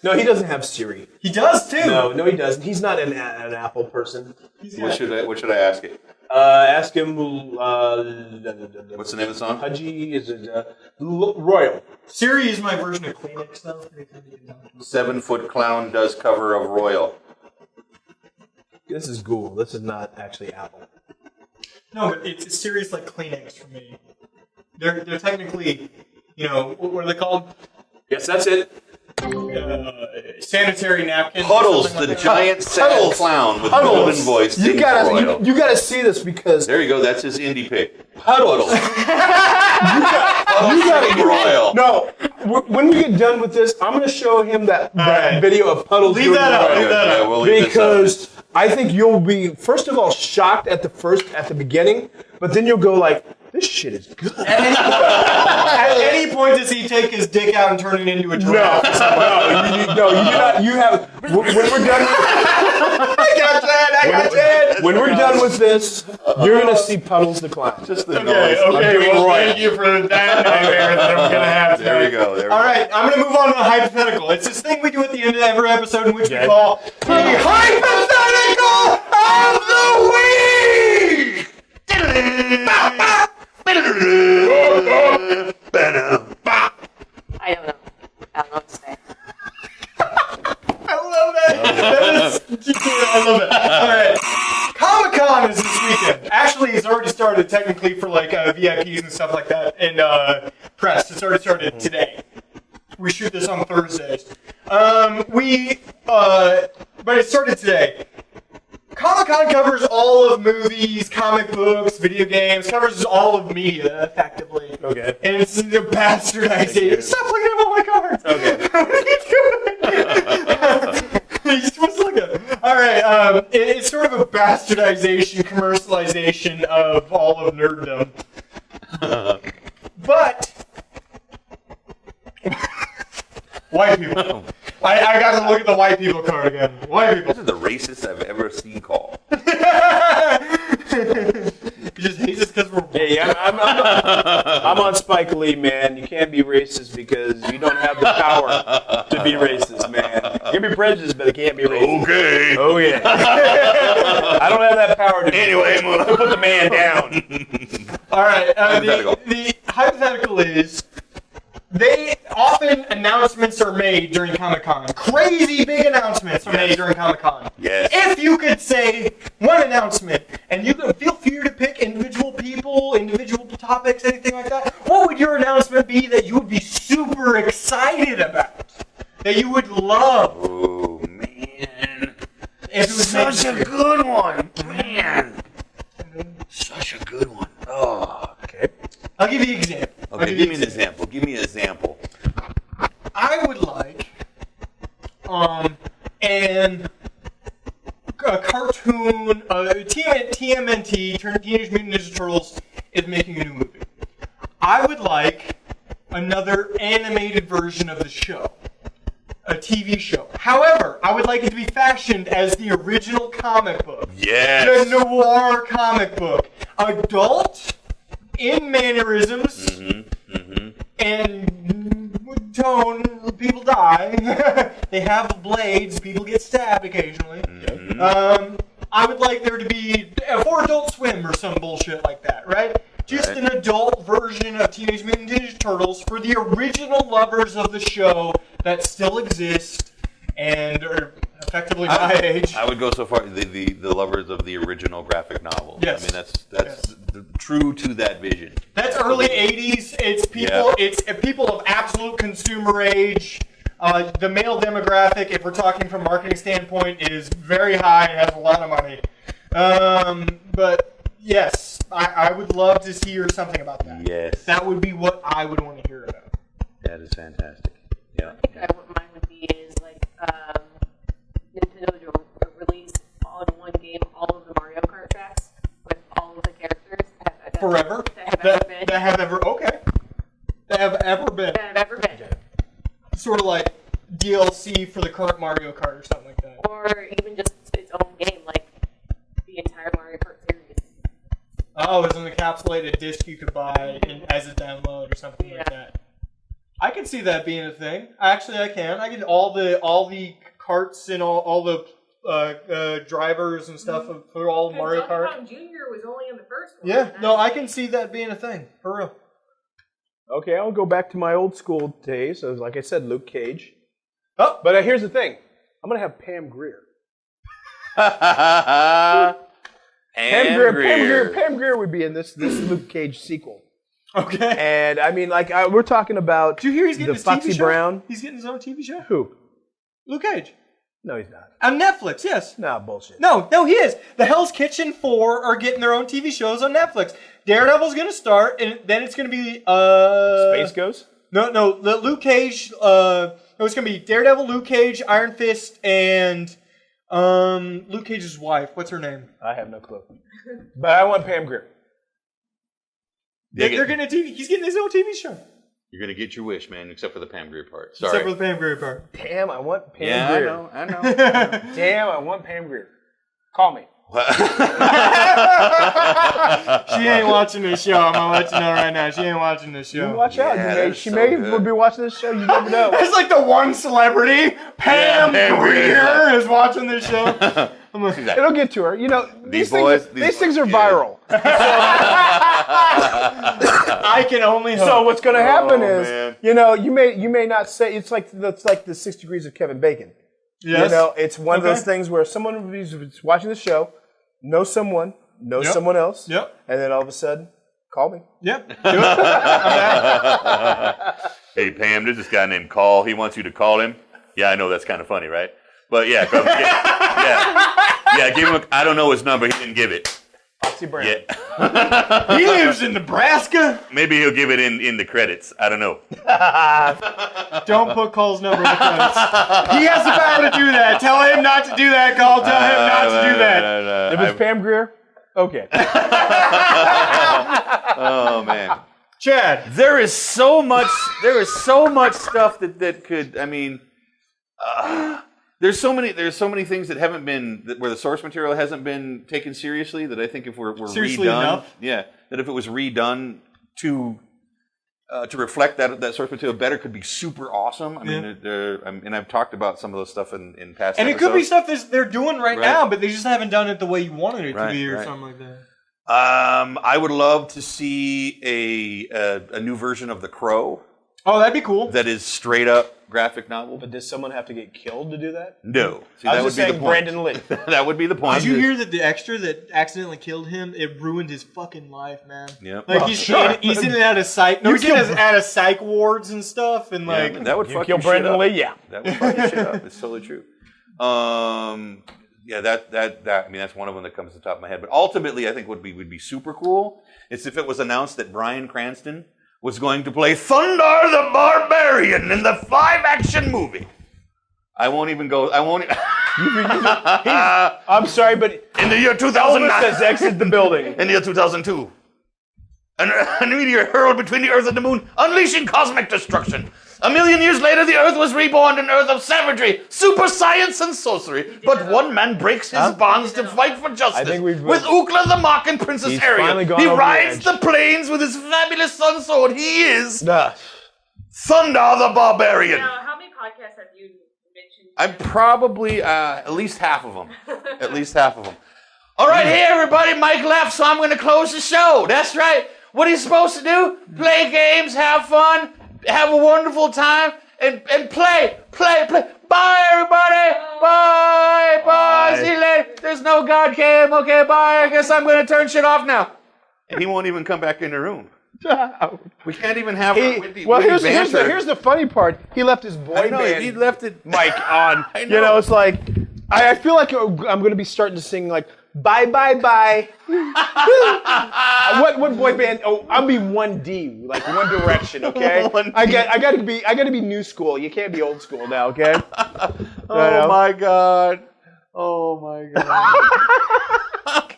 Speaker 5: No, he doesn't have Siri.
Speaker 3: He does too.
Speaker 5: No, he doesn't. He's not an Apple person.
Speaker 1: What should I ask it?
Speaker 5: Ask him.
Speaker 1: What's the name of the song?
Speaker 5: Pudgy is Royal.
Speaker 3: Siri is my version of Kleenex though.
Speaker 1: 7-foot clown does cover of Royal.
Speaker 5: This is Google. This is not actually Apple.
Speaker 3: No, but it's serious like Kleenex for me. They're technically, what are they called?
Speaker 2: Yes, that's it.
Speaker 3: Sanitary napkins.
Speaker 1: Puddles, the
Speaker 3: like
Speaker 1: giant sad clown with golden voice.
Speaker 5: You gotta see this because
Speaker 1: There you go. That's his indie pick.
Speaker 5: Puddles.
Speaker 1: You gotta
Speaker 5: Royal. No, when we get done with this, I'm gonna show him that video of Puddles.
Speaker 3: Leave that up. Leave that up.
Speaker 1: We'll leave
Speaker 5: Because I think you'll be first of all shocked at the beginning, but then you'll go like, this shit is good.
Speaker 3: At any point does he take his dick out and turn it into a giraffe?
Speaker 5: No, you do not. You have. When we're done. When we're done with this, you're gonna see Puddles the clown.
Speaker 1: Just the
Speaker 3: Okay,
Speaker 1: noise.
Speaker 3: thank you for that nightmare that I'm gonna have
Speaker 1: There we
Speaker 3: tonight.
Speaker 1: go. There we
Speaker 3: All
Speaker 1: go.
Speaker 3: right, I'm gonna move on to a hypothetical. It's this thing we do at the end of every episode in which we call the hypothetical of the week.
Speaker 6: I don't know. I don't know what to say.
Speaker 3: I love that. I love it. All right. Comic-Con is this weekend. Actually, it's already started technically for like VIPs and stuff like that, and press. It's already started today. We shoot this on Thursdays. But it started today. Comic-Con covers all of movies, comic books, video games, covers all of media, effectively.
Speaker 5: Okay.
Speaker 3: And it's bastardization. Stop looking at all my cards!
Speaker 5: Okay.
Speaker 3: What are you doing? You're supposed to look at it. Alright, it's sort of a bastardization, commercialization of all of nerddom. But... white people. I got to look at the white people card again. White people.
Speaker 1: This is the racist I've ever seen call.
Speaker 3: You just hate us because we're...
Speaker 5: Hey, I'm on Spike Lee, man. You can't be racist because you don't have the power to be racist, man. You can be prejudiced, but it can't be racist.
Speaker 1: Okay.
Speaker 5: Oh, yeah. I don't have that power to put the man down.
Speaker 3: All right.
Speaker 1: Hypothetical.
Speaker 3: The hypothetical is... announcements are made during Comic-Con. Crazy big announcements are made during Comic-Con.
Speaker 1: Yes.
Speaker 3: If you could say one announcement, and you could feel free to pick individual people, individual topics, anything like that, what would your announcement be that you would be super excited about? That you would love?
Speaker 1: Oh, man.
Speaker 3: If it was
Speaker 1: Such a good one. Man. Such a good one. Oh. Okay.
Speaker 3: I'll give you an example.
Speaker 1: Okay, give me an example. Give me an example.
Speaker 3: I would like a cartoon, TMNT, Teenage Mutant Ninja Turtles, is making a new movie. I would like another animated version of the show. A TV show. However, I would like it to be fashioned as the original comic book.
Speaker 1: Yes.
Speaker 3: The noir comic book. Adult, in mannerisms, and tone, people die. They have blades, people get stabbed occasionally. I would like there to be for Adult Swim or some bullshit like that, right? Just an adult version of Teenage Mutant Ninja Turtles for the original lovers of the show that still exist and are effectively my age.
Speaker 1: I would go so far the lovers of the original graphic novel.
Speaker 3: Yes.
Speaker 1: I mean that's true to that vision.
Speaker 3: That's early '80s. It's people. It's people of absolute consumer age. The male demographic, if we're talking from a marketing standpoint, is very high and has a lot of money. But yes, I would love to hear something about that.
Speaker 1: Yes.
Speaker 3: That would be what I would want to hear about.
Speaker 1: That is fantastic. Yeah.
Speaker 6: I think what mine would be is like Nintendo release all in one game all of the Mario Kart tracks with all of the characters
Speaker 3: Forever?
Speaker 6: that have ever been.
Speaker 3: That have ever been.
Speaker 6: That have ever been.
Speaker 3: Sort of like DLC for the current Mario Kart or something like that.
Speaker 6: Or even just its own game, like the entire Mario Kart series.
Speaker 3: Oh, it's an encapsulated disc you could buy as a download or something like that. I can see that being a thing. Actually, I can. I can all the carts and all the drivers and stuff for all of Mario Kart.
Speaker 6: Kong Jr. was only in the first one.
Speaker 3: Yeah, no, I can see that being a thing for real.
Speaker 5: Okay, I'll go back to my old school days. So like I said, Luke Cage.
Speaker 3: Oh,
Speaker 5: But here's the thing. I'm going to have Pam Grier. Pam Grier would be in this Luke Cage sequel.
Speaker 3: Okay.
Speaker 5: And I mean, like, we're talking about.
Speaker 3: Do you hear he's getting
Speaker 5: the
Speaker 3: his
Speaker 5: Foxy
Speaker 3: TV show?
Speaker 5: Brown?
Speaker 3: He's getting his own TV show?
Speaker 5: Who?
Speaker 3: Luke Cage.
Speaker 5: No, he's not.
Speaker 3: On Netflix, yes.
Speaker 5: No, bullshit.
Speaker 3: No, he is. The Hell's Kitchen 4 are getting their own TV shows on Netflix. Daredevil's going to start, and then it's going to be...
Speaker 5: Space Ghost?
Speaker 3: No, the Luke Cage... it's going to be Daredevil, Luke Cage, Iron Fist, and Luke Cage's wife. What's her name?
Speaker 5: I have no clue. But I want Pam Grier.
Speaker 3: They're getting a TV... He's getting his own TV show.
Speaker 1: You're going to get your wish, man, except for the Pam Grier part. Sorry.
Speaker 3: Except for the Pam Grier part.
Speaker 5: Damn, I want Pam Grier.
Speaker 1: I know.
Speaker 5: Damn, I want Pam Grier. Call me.
Speaker 3: She ain't watching this show. I'm going to let you know right now. She ain't watching this show.
Speaker 5: You watch out.
Speaker 1: Yeah,
Speaker 5: She may be watching this show. You never know.
Speaker 3: It's like the one celebrity, Pam Grier, is watching this show.
Speaker 5: It'll get to her. You know, these things are
Speaker 1: yeah.
Speaker 5: viral.
Speaker 3: I can only hope.
Speaker 5: So what's going to happen is,
Speaker 1: man.
Speaker 5: you know, you may not say it's like the 6 Degrees of Kevin Bacon.
Speaker 3: Yes.
Speaker 5: You know, it's one of those things where someone who's watching the show knows someone else, and then all of a sudden, call me.
Speaker 3: Yep.
Speaker 1: Hey, Pam, there's this guy named Kaul. He wants you to call him. Yeah, I know that's kind of funny, right? But yeah, give him. I don't know his number. He didn't give it.
Speaker 5: Foxy Brown.
Speaker 1: Yeah.
Speaker 3: He lives in Nebraska.
Speaker 1: Maybe he'll give it in the credits. I don't know.
Speaker 3: Don't put Cole's number in the credits. He has the power to do that. Tell him not to do that, Cole. Tell him not to do that.
Speaker 5: If it's Pam Grier, okay.
Speaker 1: Oh man,
Speaker 3: Chad.
Speaker 1: there is so much stuff that could. I mean, there's so many things that haven't been where the source material hasn't been taken seriously. That I think if we're
Speaker 3: Seriously
Speaker 1: redone,
Speaker 3: enough?
Speaker 1: that if it was redone to reflect that source material better, could be super awesome. I mean, and I've talked about some of those stuff in past.
Speaker 3: And
Speaker 1: episodes.
Speaker 3: it could be stuff that they're doing right now, but they just haven't done it the way you wanted it to be, or something like that.
Speaker 1: I would love to see a new version of The Crow.
Speaker 3: Oh, that'd be cool.
Speaker 1: That is straight up graphic novel.
Speaker 5: But does someone have to get killed to do that?
Speaker 1: No. See,
Speaker 5: I
Speaker 1: that
Speaker 5: was
Speaker 1: would
Speaker 5: just
Speaker 1: be the
Speaker 5: saying
Speaker 1: point.
Speaker 5: Brandon Lee.
Speaker 1: That would be the point.
Speaker 3: Did you hear that the extra that accidentally killed him? It ruined his fucking life, man.
Speaker 1: Yep.
Speaker 3: Like he's in and out of psych. No, he's in and out of psych wards and stuff, and like
Speaker 1: Yeah, that would fuck
Speaker 5: kill
Speaker 1: your
Speaker 5: Brandon
Speaker 1: shit up.
Speaker 5: Lee? Yeah.
Speaker 1: That would fuck your shit up. It's totally true. Yeah, that I mean that's one of them that comes to the top of my head. But ultimately, I think would be super cool is if it was announced that Bryan Cranston was going to play Thundar the Barbarian in the 5-action movie. I won't even go. I won't.
Speaker 5: I'm sorry, but
Speaker 1: In the year
Speaker 5: Elvis
Speaker 1: 2009.
Speaker 5: has exited the building.
Speaker 1: In the year 2002. A meteor hurled between the Earth and the Moon, unleashing cosmic destruction. 1,000,000 years later, the Earth was reborn, an Earth of savagery, super science, and sorcery. But one man breaks his bonds to fight for justice.
Speaker 5: I think we've-
Speaker 1: with Ookla the Mock and Princess
Speaker 5: He's
Speaker 1: Ariel.
Speaker 5: finally gone
Speaker 1: He
Speaker 5: over the
Speaker 1: rides
Speaker 5: edge.
Speaker 1: the plains with his fabulous sun sword. He is
Speaker 5: Nah.
Speaker 1: Thundar the Barbarian.
Speaker 6: Now, how many podcasts have you mentioned?
Speaker 1: I'm probably at least half of them. At least half of them. All right, hey everybody, Mike left, so I'm going to close the show. That's right. What are you supposed to do? Play games, have fun, have a wonderful time, and play. Bye, everybody. Bye. See you later. There's no God came. Okay, bye. I guess I'm going to turn shit off now. And he won't even come back in the room. We can't even have
Speaker 5: Here's the funny part. He left his boy band
Speaker 1: he left it.
Speaker 5: mic on.
Speaker 1: I know.
Speaker 5: You know, it's like I feel like I'm going to be starting to sing like bye. What boy band? Oh, I'll be 1D, like One Direction. Okay,
Speaker 1: 1D.
Speaker 5: I got to be new school. You can't be old school now. Okay.
Speaker 1: Oh my God. Oh my God.